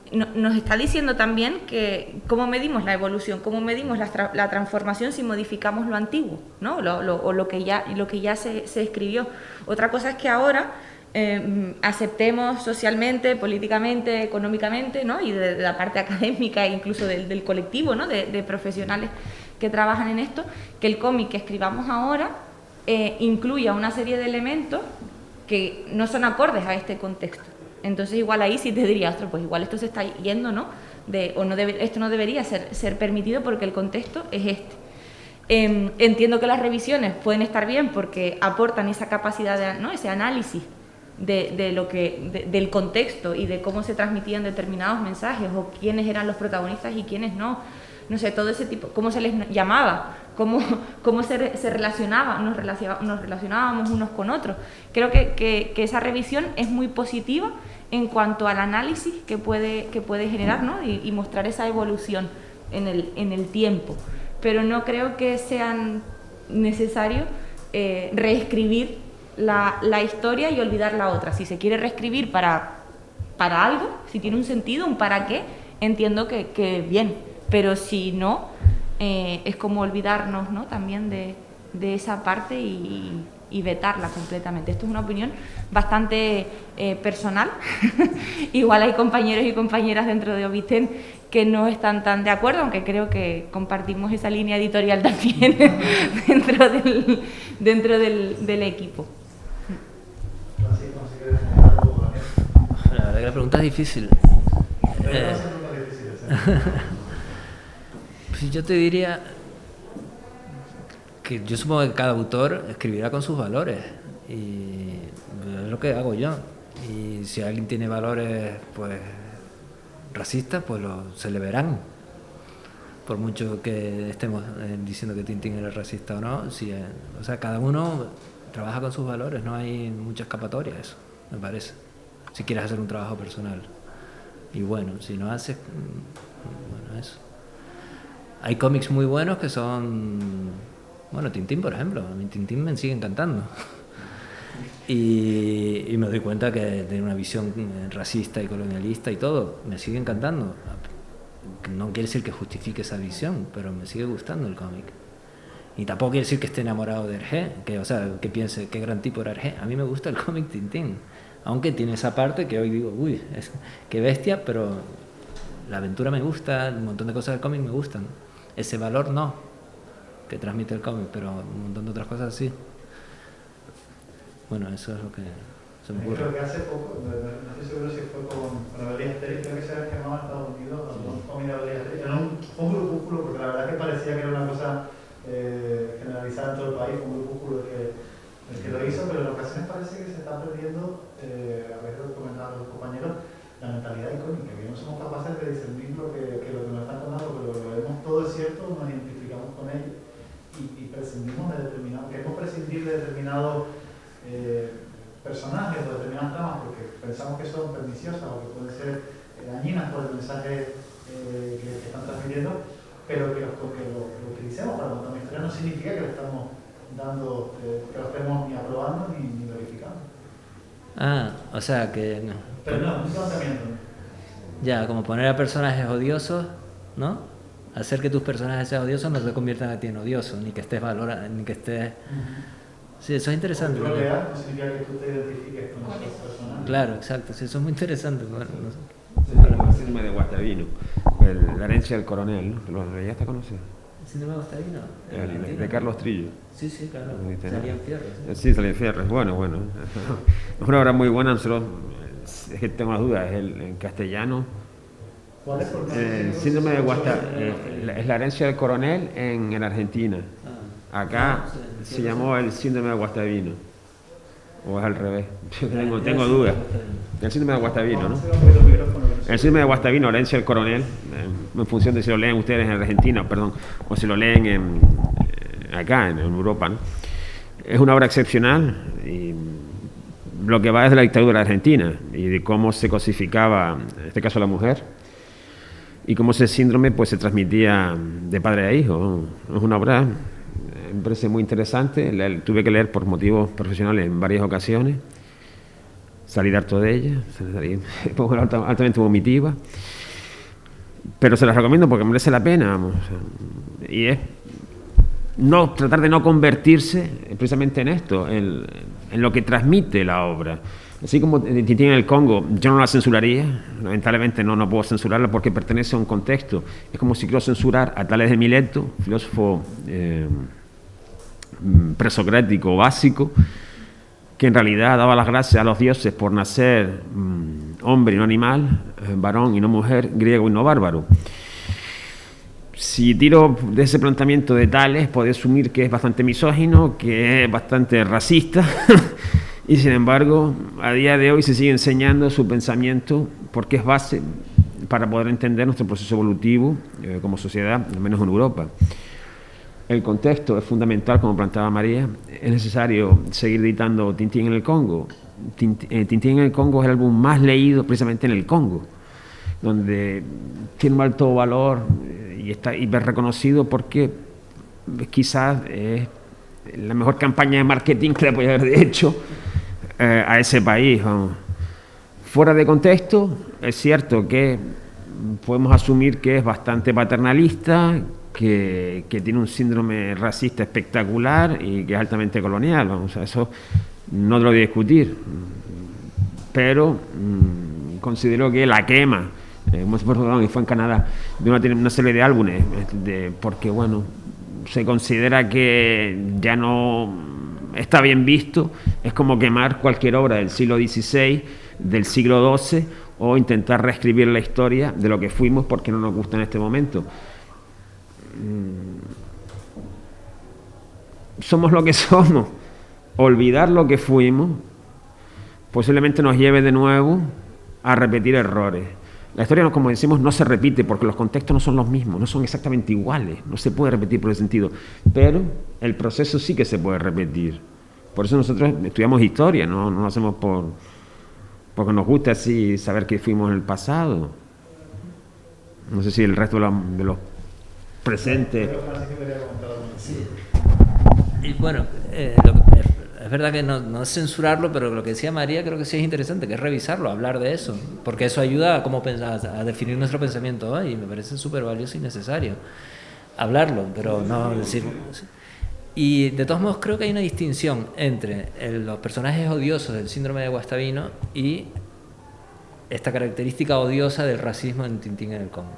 nos está diciendo también que cómo medimos la evolución, cómo medimos la transformación si modificamos lo antiguo, ¿no? Lo que ya se escribió. Otra cosa es que ahora aceptemos socialmente, políticamente, económicamente, ¿no? Y de la parte académica e incluso del colectivo, ¿no? de profesionales que trabajan en esto, que el cómic que escribamos ahora incluya una serie de elementos que no son acordes a este contexto. Entonces igual ahí sí te diría, ostras, pues igual esto se está yendo, ¿no? Esto no debería ser permitido porque el contexto es este. Entiendo que las revisiones pueden estar bien porque aportan esa capacidad, ¿no? Ese análisis del contexto y de cómo se transmitían determinados mensajes o quiénes eran los protagonistas y quiénes no. No sé, todo ese tipo, cómo se les llamaba, cómo se relacionaba, nos relacionábamos unos con otros. Creo que esa revisión es muy positiva en cuanto al análisis que puede generar, ¿no? y mostrar esa evolución en el tiempo. Pero no creo que sea necesario reescribir la historia y olvidar la otra. Si se quiere reescribir para algo, si tiene un sentido, un para qué, entiendo que bien. Pero si no, es como olvidarnos, ¿no? También de esa parte y vetarla completamente. Esto es una opinión bastante personal. Igual hay compañeros y compañeras dentro de Obiten que no están tan de acuerdo, aunque creo que compartimos esa línea editorial también dentro del equipo. La verdad que la pregunta es difícil. Pues yo te diría que yo supongo que cada autor escribirá con sus valores y es lo que hago yo. Y si alguien tiene valores pues racistas, pues se le verán. Por mucho que estemos diciendo que Tintín era racista o no, o sea, cada uno trabaja con sus valores, no hay mucha escapatoria a eso, me parece. Si quieres hacer un trabajo personal. Y bueno, si no haces, bueno, eso. Hay cómics muy buenos que son... Bueno, Tintín, por ejemplo. A mí Tintín me sigue encantando. Y me doy cuenta que tiene una visión racista y colonialista y todo. Me sigue encantando. No quiere decir que justifique esa visión, pero me sigue gustando el cómic. Y tampoco quiere decir que esté enamorado de Hergé, que piense qué gran tipo era Hergé. A mí me gusta el cómic Tintín. Aunque tiene esa parte que hoy digo, uy, qué bestia, pero la aventura me gusta, un montón de cosas del cómic me gustan. Ese valor no, que transmite el cómic, pero un montón de otras cosas sí. Bueno, eso es lo que se me ocurre. Creo que hace poco, no estoy seguro si fue con Obelix Asterix, creo que se había quemado en Estados Unidos, un cómic de Obelix Asterix. Era un grupúsculo, porque la verdad es que parecía que era una cosa generalizada en todo el país, un grupúsculo el que lo hizo, pero en ocasiones parece que se está perdiendo, a veces lo comentaban los compañeros, la mentalidad icónica, que no somos capaces de discernir lo que nos están contando, pero lo vemos todo es cierto, nos identificamos con ello y prescindimos de determinados, queremos prescindir de determinados personajes o determinadas tramas porque pensamos que son perniciosas o que pueden ser dañinas por el mensaje que están transmitiendo, pero que lo utilicemos para contar una historia no significa que le estamos dando, que lo estemos ni aprobando ni verificando. Ah, o sea que... no. Pero no, un planteamiento. Ya, como poner a personajes odiosos, ¿no? Hacer que tus personajes sean odiosos no te conviertan a ti en odioso, ni que estés valorando, ni que estés... Sí, eso es interesante. Porque trolear no significa que tú te identifiques con esos personajes. Claro, exacto, sí, eso es muy interesante. Bueno, no sé. El síndrome de Guastavino, la herencia del coronel, ¿no? ¿Lo llegaste a conocer? ¿El síndrome de Guastavino? De Carlos Trillo. Sí, sí, claro. ¿Viste, no? Salía en Fierro. Sí, Salía en Fierro. Bueno. Es una obra muy buena, nosotros, es que tengo las dudas, en castellano. ¿Cuál es? El síndrome de Guastavino es la herencia del coronel en Argentina. Acá se llamó el síndrome de Guastavino. O es al revés. Tengo dudas. El síndrome de Guastavino, ¿no? El síndrome de Guastavino, la herencia del coronel, en función de si lo leen ustedes en Argentina, perdón, o si lo leen acá en Europa, ¿no? Es una obra excepcional y lo que va desde la dictadura argentina y de cómo se cosificaba, en este caso, la mujer, y cómo ese síndrome pues se transmitía de padre a hijo. Es una obra, me parece muy interesante, tuve que leer por motivos profesionales en varias ocasiones, salí harto de ella, altamente vomitiva, pero se las recomiendo porque merece la pena, vamos, y es tratar de no convertirse precisamente en esto, en lo que transmite la obra. Así como Tintín en el Congo, yo no la censuraría, lamentablemente no puedo censurarla porque pertenece a un contexto. Es como si quiero censurar a Tales de Mileto, filósofo presocrático básico, que en realidad daba las gracias a los dioses por nacer hombre y no animal, varón y no mujer, griego y no bárbaro. Si tiro de ese planteamiento de Tales, puedo asumir que es bastante misógino, que es bastante racista, y sin embargo, a día de hoy se sigue enseñando su pensamiento porque es base para poder entender nuestro proceso evolutivo como sociedad, al menos en Europa. El contexto es fundamental, como planteaba María. Es necesario seguir editando Tintín en el Congo. Tintín en el Congo es el álbum más leído precisamente en el Congo, donde tiene un alto valor y está hiper reconocido porque quizás es la mejor campaña de marketing que le puede haber hecho a ese país. Vamos. Fuera de contexto, es cierto que podemos asumir que es bastante paternalista, que tiene un síndrome racista espectacular y que es altamente colonial. Vamos, eso no lo voy a discutir, pero considero que la quema, como fue en Canadá, de una serie de álbumes, porque bueno, se considera que ya no está bien visto, es como quemar cualquier obra del siglo XVI, del siglo XII, o intentar reescribir la historia de lo que fuimos porque no nos gusta en este momento. Somos lo que somos. Olvidar lo que fuimos posiblemente nos lleve de nuevo a repetir errores. La historia, como decimos, no se repite porque los contextos no son los mismos, no son exactamente iguales, no se puede repetir por ese sentido, pero el proceso sí que se puede repetir. Por eso nosotros estudiamos historia, no lo hacemos porque nos gusta así saber que fuimos en el pasado. No sé si el resto de los presentes... Y bueno, es verdad que no es censurarlo, pero lo que decía María creo que sí es interesante, que es revisarlo, hablar de eso, porque eso ayuda a cómo pensar, a definir nuestro pensamiento hoy, y me parece súper valioso y necesario hablarlo, pero no decir... Y de todos modos creo que hay una distinción entre los personajes odiosos del síndrome de Guastavino y esta característica odiosa del racismo en Tintín en el Congo.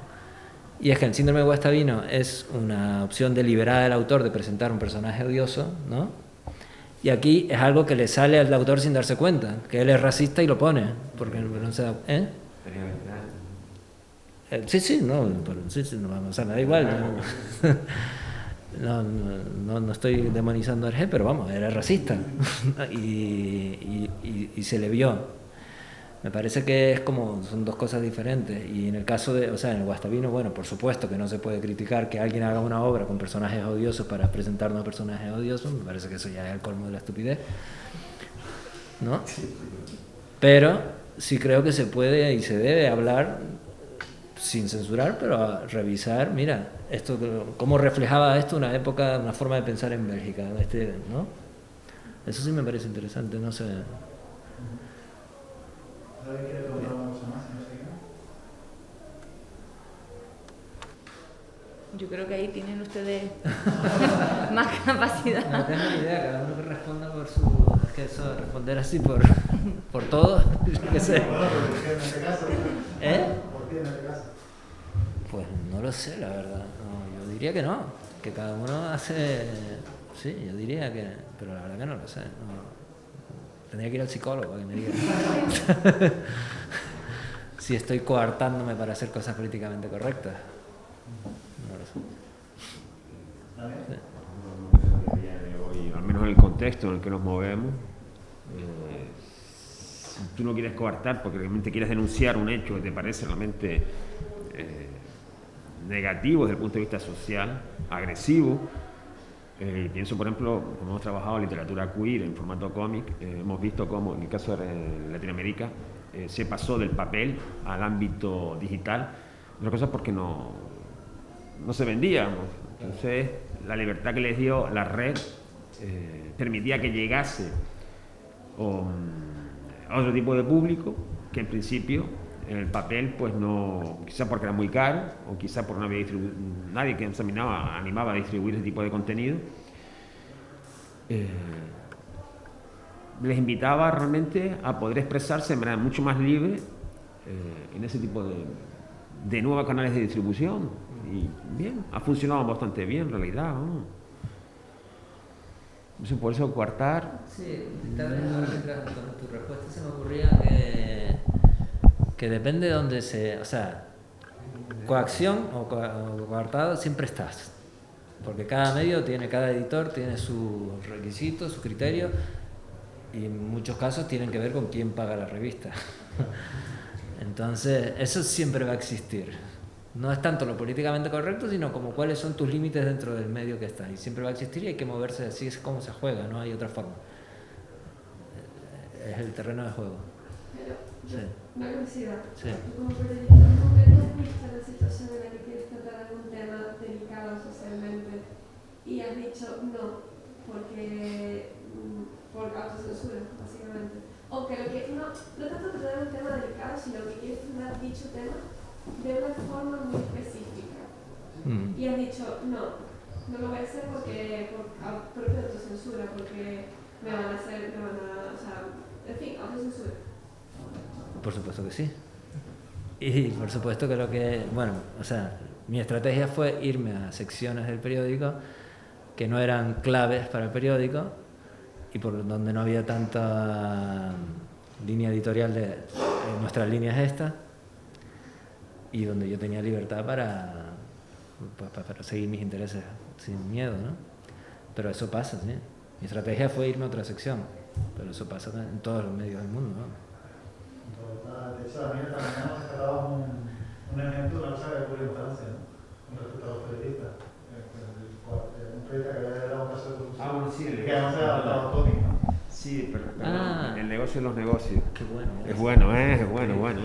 Y es que el síndrome de Guastavino es una opción deliberada del autor de presentar un personaje odioso, ¿no? Y aquí es algo que le sale al autor sin darse cuenta, que él es racista y lo pone, porque no se da... Sí, no, o sea, me da igual. No estoy demonizando a Hergé, pero vamos, era racista y se le vio. Me parece que es como, son dos cosas diferentes. Y en el caso de, o sea, en el Guastavino, bueno, por supuesto que no se puede criticar que alguien haga una obra con personajes odiosos para presentarnos a personajes odiosos. Me parece que eso ya es el colmo de la estupidez, ¿no? Pero sí creo que se puede y se debe hablar sin censurar, pero a revisar, mira, esto, cómo reflejaba esto una época, una forma de pensar en Bélgica, ¿no? Eso sí me parece interesante, no sé. ¿Alguien quiere preguntar una cosa más? Si no seguimos. Yo creo que ahí tienen ustedes más capacidad. No tengo ni idea, cada uno que responda por su... Es que eso, responder así por todo, yo qué sé. Bueno, pero ¿por qué en este caso? ¿Por qué en este caso? Pues no lo sé, la verdad. No, yo diría que no, que cada uno hace... Sí, yo diría que... Pero la verdad que no lo sé. No. Tendría que ir al psicólogo para que me diga si estoy coartándome para hacer cosas políticamente correctas. No lo sé. Sí. Hoy, al menos en el contexto en el que nos movemos, si tú no quieres coartar porque realmente quieres denunciar un hecho que te parece realmente negativo desde el punto de vista social, agresivo, pienso por ejemplo, como hemos trabajado en literatura queer en formato cómic, hemos visto cómo en el caso de Latinoamérica se pasó del papel al ámbito digital, otra cosa porque no se vendía, ¿no? Entonces la libertad que les dio la red permitía que llegase a otro tipo de público que en principio en el papel pues no, quizá porque era muy caro o quizá porque no había nadie que se animaba a distribuir ese tipo de contenido, les invitaba realmente a poder expresarse de manera mucho más libre en ese tipo de nuevos canales de distribución. Y bien, ha funcionado bastante bien en realidad, ¿no? Por eso coartar. Sí, tal vez con tu respuesta se me ocurría que depende de dónde o sea, coacción o coartado siempre estás. Porque cada medio cada editor tiene sus requisitos, sus criterios, y en muchos casos tienen que ver con quién paga la revista. Entonces, eso siempre va a existir. No es tanto lo políticamente correcto, sino como cuáles son tus límites dentro del medio que estás. Y siempre va a existir y hay que moverse, así es como se juega, no hay otra forma. Es el terreno de juego. Pero, Sí. una curiosidad. Sí. Tú como periodista, ¿nunca te has visto en la situación en la que quieres tratar algún tema delicado socialmente y has dicho no, porque por autocensura, básicamente? O que no tanto tratar un tema delicado, sino que quieres tratar dicho tema de una forma muy específica. Y has dicho no lo voy a hacer porque por propia autocensura, porque me van a, o sea, en fin, autocensura. Por supuesto que sí. Y por supuesto que o sea, mi estrategia fue irme a secciones del periódico que no eran claves para el periódico y por donde no había tanta línea editorial de nuestra línea es esta, y donde yo tenía libertad para seguir mis intereses sin miedo, ¿no? Pero eso pasa, ¿sí? Mi estrategia fue irme a otra sección, pero eso pasa en todos los medios del mundo, ¿no? De hecho, a mí esta mañana nos sacaba un ejemplo, una cosa que ocurrió en Francia, ¿no? Con respecto a los periodistas. Un periodista que había dado un caso de corrupción. Bueno, sí, que además era adaptado cómic, ¿no? Sí, pero el negocio de los negocios. Qué bueno. Es bueno, es bueno.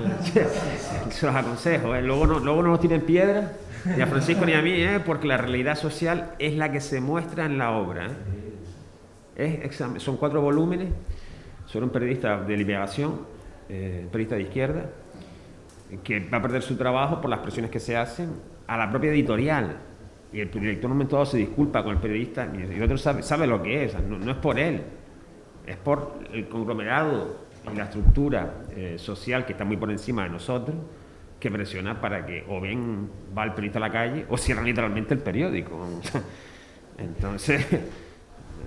Se los aconsejo, Luego no nos tiren piedra, ni a Francisco ni a mí, porque la realidad social es la que se muestra en la obra. Son 4 volúmenes sobre un periodista de liberación, periodista de izquierda, que va a perder su trabajo por las presiones que se hacen a la propia editorial. Y el director en un momento dado se disculpa con el periodista y el otro sabe lo que es, no es por él, es por el conglomerado y la estructura social que está muy por encima de nosotros, que presiona para que o bien va el periodista a la calle o cierran literalmente el periódico. Entonces,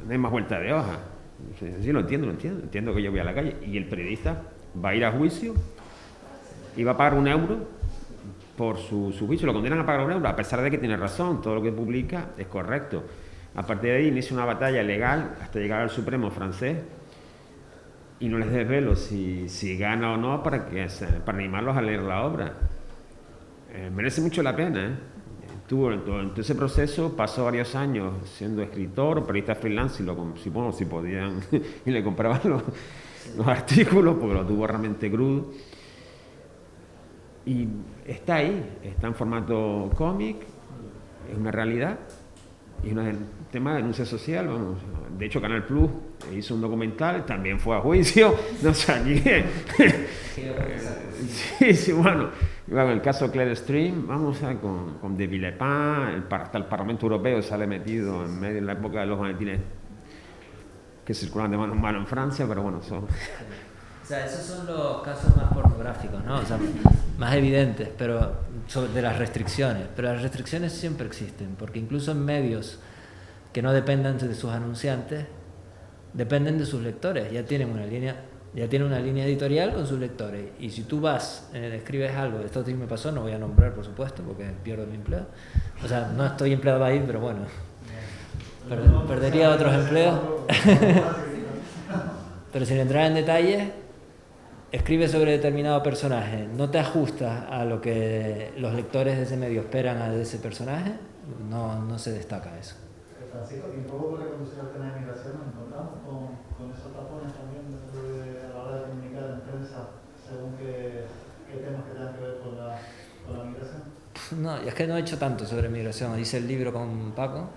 no hay más vuelta de hoja. Sí, lo entiendo que yo voy a la calle y el periodista va a ir a juicio y va a pagar €1 por su juicio, lo condenan a pagar €1 a pesar de que tiene razón, todo lo que publica es correcto. A partir de ahí inicia una batalla legal hasta llegar al Supremo francés y no les desvelo si gana o no para animarlos a leer la obra. Merece mucho la pena. En todo ese proceso pasó varios años siendo escritor o periodista freelance, supongo si podían y le compraban los artículos porque lo tuvo realmente crudo. Y está ahí, está en formato cómic, es una realidad. Y un tema de denuncia social, vamos. De hecho, Canal Plus hizo un documental, también fue a juicio. No sé, aquí. Sí, bueno, el caso Claire Stream, vamos a con de Villepin, hasta el Parlamento Europeo sale metido en medio de la época de los maletines que circulan de mano en mano en Francia, pero bueno, son. O sea, esos son los casos más pornográficos, ¿no? O sea, más evidentes, pero de las restricciones. Pero las restricciones siempre existen, porque incluso en medios que no dependan de sus anunciantes, dependen de sus lectores. Ya tienen una línea editorial con sus lectores. Y si tú vas, escribes algo, esto sí me pasó, no voy a nombrar, por supuesto, porque pierdo mi empleo. O sea, no estoy empleado ahí, pero bueno, perdería otros empleos. Pero sin entrar en detalles, escribes sobre determinado personaje, no te ajustas a lo que los lectores de ese medio esperan de ese personaje, no se destaca eso. Francisco, y un poco por conducir al tema de migración, nos encontramos con esos tapones también a la hora de comunicar en prensa, según qué temas que tengan que ver con la migración. No, es que no he hecho tanto sobre migración. Hice el libro con Paco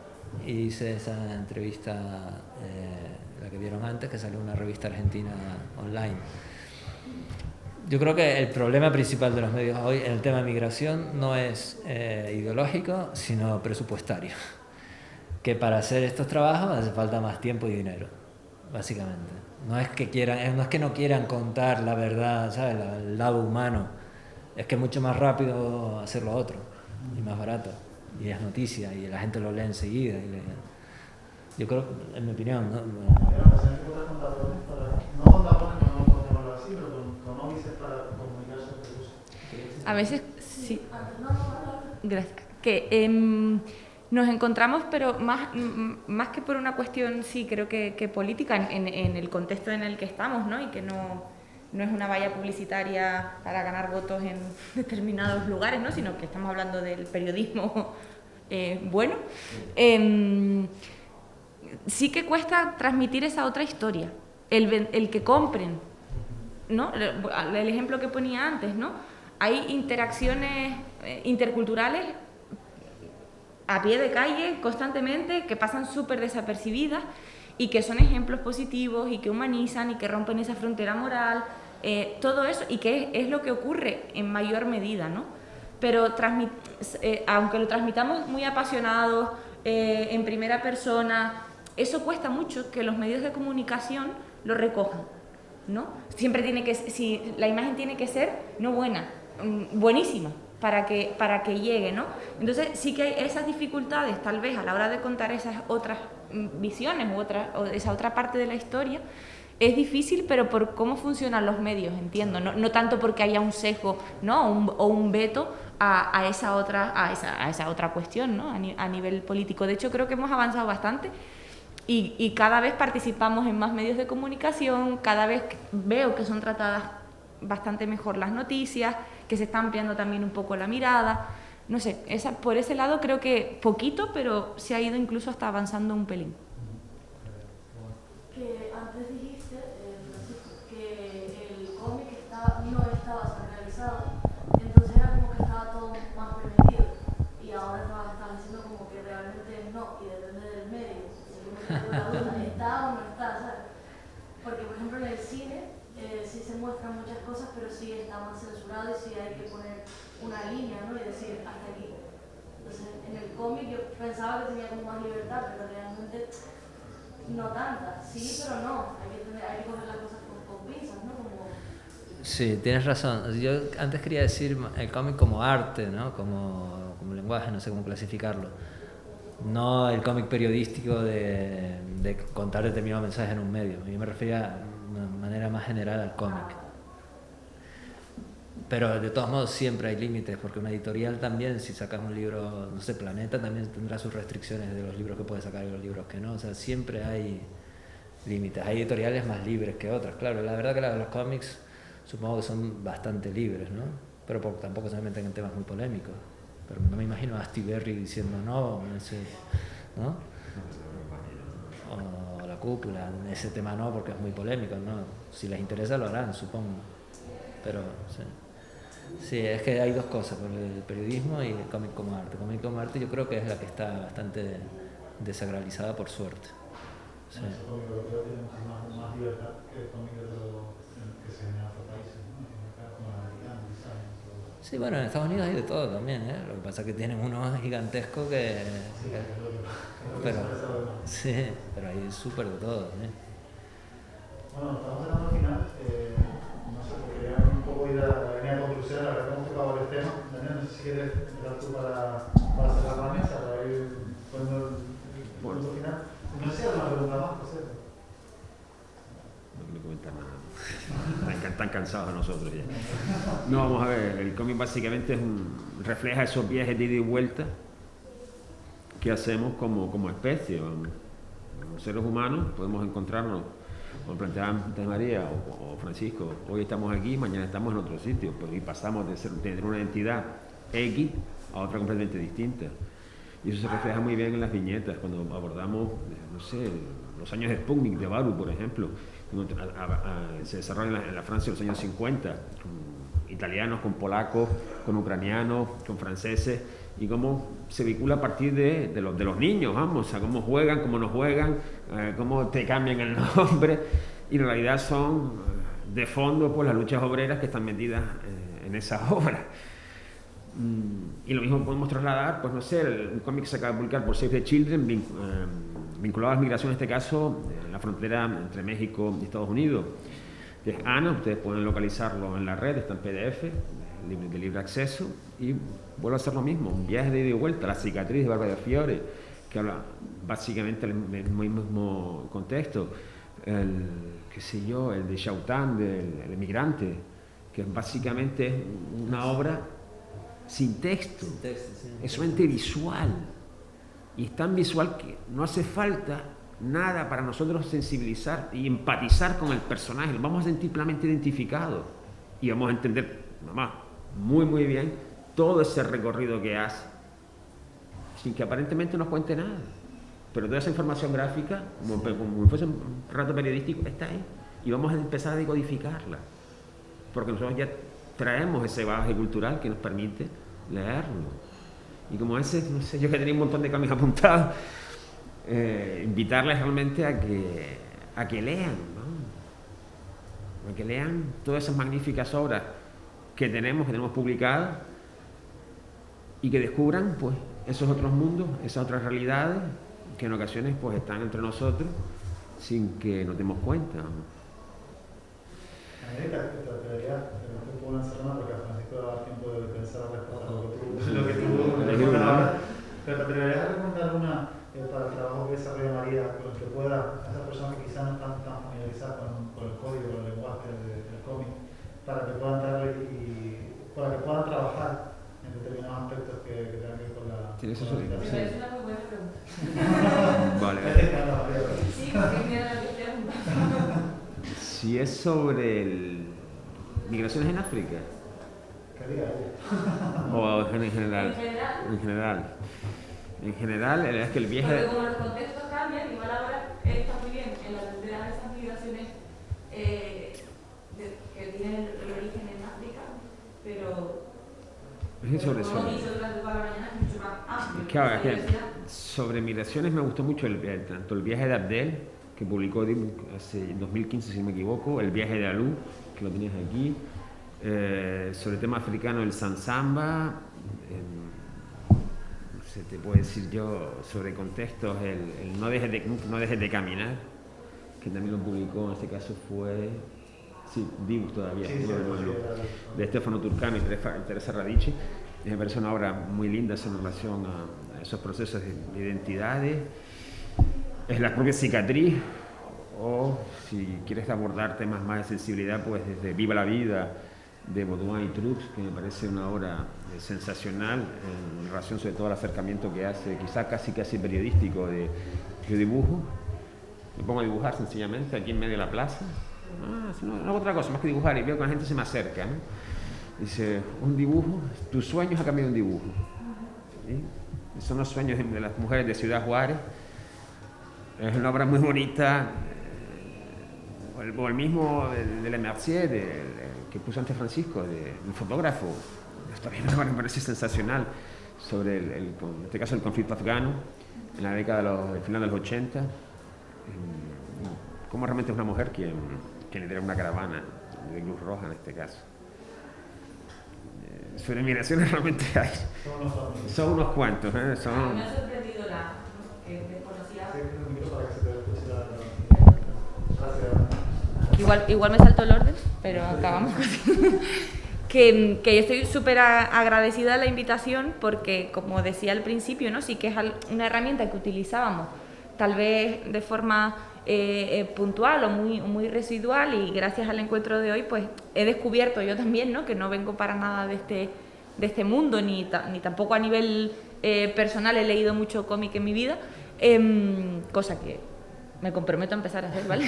y hice esa entrevista, la que vieron antes, que salió en una revista argentina online. Yo creo que el problema principal de los medios hoy en el tema de migración no es ideológico, sino presupuestario. Que para hacer estos trabajos hace falta más tiempo y dinero, básicamente. No es que no quieran contar la verdad, ¿sabes? El lado humano. Es que es mucho más rápido hacer lo otro y más barato. Y es noticia y la gente lo lee enseguida. Yo creo, en mi opinión, ¿no? A veces sí. Gracias. Que nos encontramos, pero más que por una cuestión, sí, creo que política, en el contexto en el que estamos, ¿no? Y que no es una valla publicitaria para ganar votos en determinados lugares, ¿no? Sino que estamos hablando del periodismo bueno. Sí que cuesta transmitir esa otra historia, el que compren, ¿no? El ejemplo que ponía antes, ¿no? Hay interacciones interculturales a pie de calle constantemente que pasan súper desapercibidas y que son ejemplos positivos y que humanizan y que rompen esa frontera moral, todo eso, y que es lo que ocurre en mayor medida, ¿no? Pero aunque lo transmitamos muy apasionados, en primera persona, eso cuesta mucho que los medios de comunicación lo recojan, ¿no? Siempre la imagen tiene que ser no buena, buenísima, para que llegue, ¿no? Entonces sí que hay esas dificultades tal vez a la hora de contar esas otras visiones o esa otra parte de la historia. Es difícil, pero por cómo funcionan los medios, entiendo, no tanto porque haya un sesgo, ¿no? o un veto a esa otra cuestión, ¿no? A nivel político. De hecho, creo que hemos avanzado bastante y cada vez participamos en más medios de comunicación, cada vez veo que son tratadas bastante mejor las noticias, que se está ampliando también un poco la mirada. No sé, por ese lado creo que poquito, pero se ha ido incluso hasta avanzando un pelín. Que antes dijiste, Francisco, que el cómic no estaba sacralizado, entonces era como que estaba todo más permitido, y ahora estás diciendo como que realmente no, y depende del medio. ¿Está o no está? ¿Sabes? Porque por ejemplo en el cine sí se muestran muchas cosas, pero sí está más censurado y sí hay que poner una línea, ¿no? Y decir hasta aquí. Entonces en el cómic yo pensaba que tenía como más libertad, pero realmente no tanta. Sí, pero no. Hay que coger las cosas con pinzas, ¿no? Sí, tienes razón. Yo antes quería decir el cómic como arte, ¿no? Como lenguaje, no sé cómo clasificarlo. No el cómic periodístico de contar determinado mensaje en un medio. Yo me refería de una manera más general al cómic. Pero de todos modos siempre hay límites, porque una editorial también, si sacas un libro, no sé, Planeta también tendrá sus restricciones de los libros que puede sacar y los libros que no. O sea, siempre hay límites. Hay editoriales más libres que otras. Claro, la verdad que los cómics supongo que son bastante libres, ¿no? Pero tampoco se meten en temas muy polémicos. Pero no me imagino a Steve Berry diciendo no, ¿no? O la cúpula, en ese tema no, porque es muy polémico, ¿no? Si les interesa lo harán, supongo. Pero sí, es que hay dos cosas, el periodismo y el cómic como arte. El cómic como arte yo creo que es la que está bastante desacralizada por suerte. Sí. Ese cómic europeo tiene más libertad que el cómic que se genera en otros países, ¿no? Como el americano, quizás. Sí, bueno, en Estados Unidos hay de todo también, ¿eh? Lo que pasa es que tienen uno gigantesco que... pero, sí, pero hay súper de todo, ¿eh? Bueno, estamos llegando al final. No sé, quería un poco ir a la línea de conclusión. La verdad que hemos tocado varios temas. Daniel, no sé si quieres empezar tú para cerrar la mesa, para ir poniendo el punto final. No sé si hay alguna pregunta más, por cierto. No quiero comentar nada. Están cansados de nosotros ya. No, vamos a ver, el cómic básicamente refleja esos viajes de ida y vuelta que hacemos como especie. Como seres humanos podemos encontrarnos, como planteaban Santa María o Francisco, hoy estamos aquí, mañana estamos en otro sitio, y pasamos de tener una identidad X a otra completamente distinta. Y eso se refleja muy bien en las viñetas, cuando abordamos, no sé, los años de Sputnik, de Baru, por ejemplo, se desarrolla en la Francia de los años 50, con italianos, con polacos, con ucranianos, con franceses, y cómo se vincula a partir de los niños, vamos, o sea, cómo juegan, cómo no juegan, cómo te cambian el nombre, y en realidad son, de fondo, pues las luchas obreras que están metidas en esa obra. Y lo mismo podemos trasladar, pues no sé, un cómic que se acaba de publicar por Save the Children, vinculado a las migraciones, en este caso, en la frontera entre México y Estados Unidos, que es Ana. Ustedes pueden localizarlo en la red, está en PDF, de libre acceso, y vuelvo a hacer lo mismo, un viaje de ida y vuelta, La cicatriz de Barbara Fiore, que habla básicamente del mismo contexto, el de Chautin, del emigrante, que básicamente es una obra sin texto, sí. Es solamente visual, y es tan visual que no hace falta nada para nosotros sensibilizar y empatizar con el personaje, lo vamos a sentir plenamente identificado y vamos a entender muy bien todo ese recorrido que hace, sin que aparentemente nos cuente nada, pero toda esa información gráfica, como fuese un relato periodístico, está ahí, y vamos a empezar a decodificarla, porque nosotros ya traemos ese bagaje cultural que nos permite leerlo. Y como ese, no sé, yo que tenía un montón de cómics apuntados, invitarles realmente a que lean, ¿no? A que lean todas esas magníficas obras que tenemos publicadas, y que descubran pues esos otros mundos, esas otras realidades que en ocasiones pues están entre nosotros sin que nos demos cuenta, ¿no? Te puedo lanzar una porque a Francisco le va a dar tiempo de pensar la respuesta a lo que tú ahora. Pero te atreverías a recomendar una para el trabajo que desarrolla María, con el que pueda, esas personas que quizás no están tan familiarizadas con el código, con el lenguaje del cómic, para que puedan darle y para que puedan trabajar en determinados aspectos que tengan que ver con la Me parece una muy buena pregunta. Vale. Sí, porque mira la pregunta. Si es sobre migraciones en África. O en general. En general, la verdad es que el viaje... Porque como los contextos cambian, igual ahora está muy bien en la atender a esas migraciones que tienen el origen en África, pero... Como hemos dicho durante toda la mañana, es mucho más amplio. Claro, es que sobre migraciones me gustó mucho tanto el viaje de Abdel, que publicó hace 2015, si no me equivoco, el viaje de Alú, que lo tenías aquí, sobre el tema africano, el Sansamba, se te puede decir yo sobre contextos, el no dejes de caminar, que también lo publicó, en este caso fue Dibus todavía, de Stefano Turcano y Teresa Radici. Me parece una obra muy linda en relación a esos procesos de identidades. Es la propia cicatriz, o si quieres abordar temas más de sensibilidad, pues desde Viva la Vida, de Baudouin y Trux, que me parece una obra sensacional en relación sobre todo al acercamiento que hace, quizá casi periodístico, de dibujo. Me pongo a dibujar sencillamente aquí en medio de la plaza. No hago otra cosa más que dibujar, y veo que la gente se me acerca, ¿no? Dice, un dibujo, tus sueños ha cambiado un dibujo. ¿Sí? Son los sueños de las mujeres de Ciudad Juárez. Es una obra muy bonita, o el mismo de Le Mercier, que puso antes Francisco, del fotógrafo. Esto también me parece sensacional, sobre en este caso el conflicto afgano, en la década del final de los 80, como realmente es una mujer quien lidera una caravana de Cruz Roja en este caso. Sobre migraciones realmente hay. Son unos cuantos. Me ha sorprendido la que desconocía. Igual me saltó el orden, pero acabamos que yo estoy súper agradecida de la invitación porque, como decía al principio, ¿no? Sí que es una herramienta que utilizábamos tal vez de forma puntual o muy residual, y gracias al encuentro de hoy pues he descubierto yo también, ¿no? Que no vengo para nada de este mundo, ni tampoco a nivel personal he leído mucho cómic en mi vida, cosa que me comprometo a empezar a hacer, ¿vale?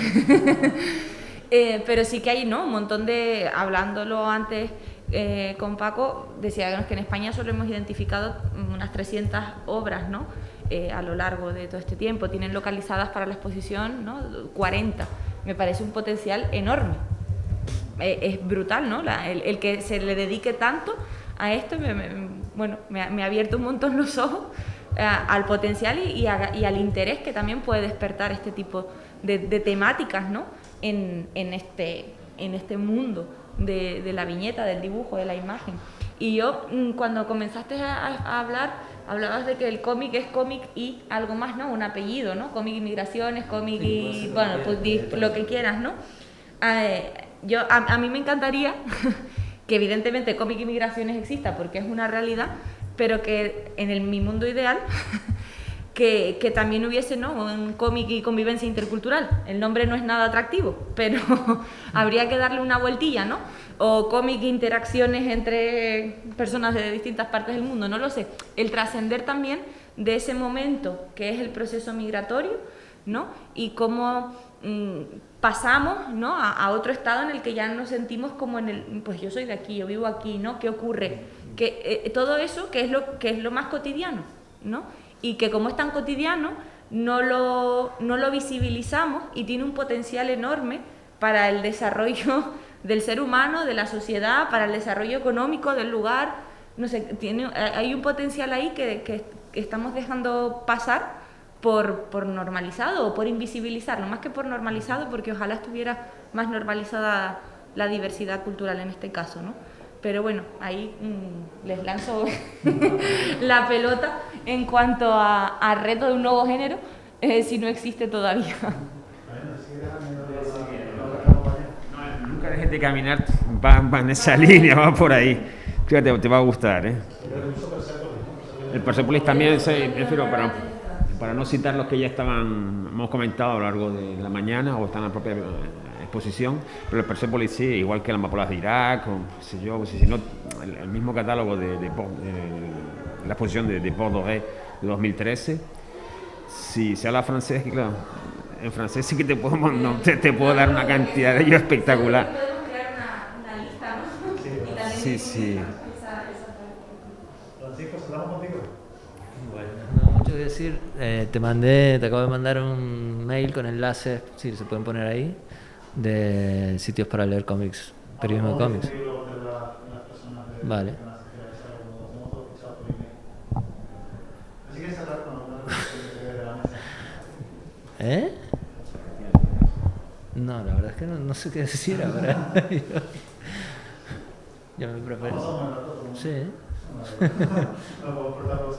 Pero sí que hay, ¿no? Un montón de, hablándolo antes con Paco, decíamos que en España solo hemos identificado unas 300 obras, ¿no? A lo largo de todo este tiempo. Tienen localizadas para la exposición, ¿no? 40. Me parece un potencial enorme. Es brutal, ¿no? El que se le dedique tanto a esto, me ha abierto un montón los ojos al potencial y al interés que también puede despertar este tipo de temáticas, ¿no? En este mundo de la viñeta, del dibujo, de la imagen. Y yo, cuando comenzaste a hablar, hablabas de que el cómic es cómic y algo más, ¿no? Un apellido, ¿no? Cómic y migraciones, cómic y... bueno, pues lo que quieras, ¿no? A mí me encantaría que evidentemente cómic y migraciones exista porque es una realidad, pero que en mi mundo ideal que también hubiese, ¿no? Un cómic y convivencia intercultural. El nombre no es nada atractivo, pero habría que darle una vueltilla, ¿no? O cómic e interacciones entre personas de distintas partes del mundo, no lo sé. El trascender también de ese momento que es el proceso migratorio, ¿no? Y cómo pasamos, ¿no? a otro estado en el que ya nos sentimos como pues yo soy de aquí, yo vivo aquí, ¿no? ¿Qué ocurre? Que todo eso que es lo más cotidiano, ¿no? Y que como es tan cotidiano, no lo visibilizamos y tiene un potencial enorme para el desarrollo del ser humano, de la sociedad, para el desarrollo económico del lugar. No sé, hay un potencial ahí que estamos dejando pasar por normalizado o por invisibilizarlo, más que por normalizado, porque ojalá estuviera más normalizada la diversidad cultural en este caso, ¿no? Pero bueno, ahí les lanzo la pelota en cuanto a reto de un nuevo género, si no existe todavía. Nunca dejes de caminar, va en esa línea, va por ahí. Fíjate, te va a gustar, ¿eh? El Persepolis también, prefiero para no citar los que ya hemos comentado a lo largo de la mañana o están en la propia exposición, pero el Persepolis sí, igual que las amapolas de Irak, o si no, el mismo catálogo de la exposición de Bordeaux de 2013. Si se habla francés, claro, en francés sí que te puedo dar una cantidad de ellos espectacular. Podemos crear una lista, ¿no? Sí. Francisco, ¿saludamos contigo? Bueno, no mucho que decir. Te acabo de mandar un mail con enlaces, si se pueden poner ahí, de sitios para leer cómics, periodismo de cómics. Vale. ¿Eh? No, la verdad es que no sé qué decir ahora. Yo me preparo. Sí. No puedo portar los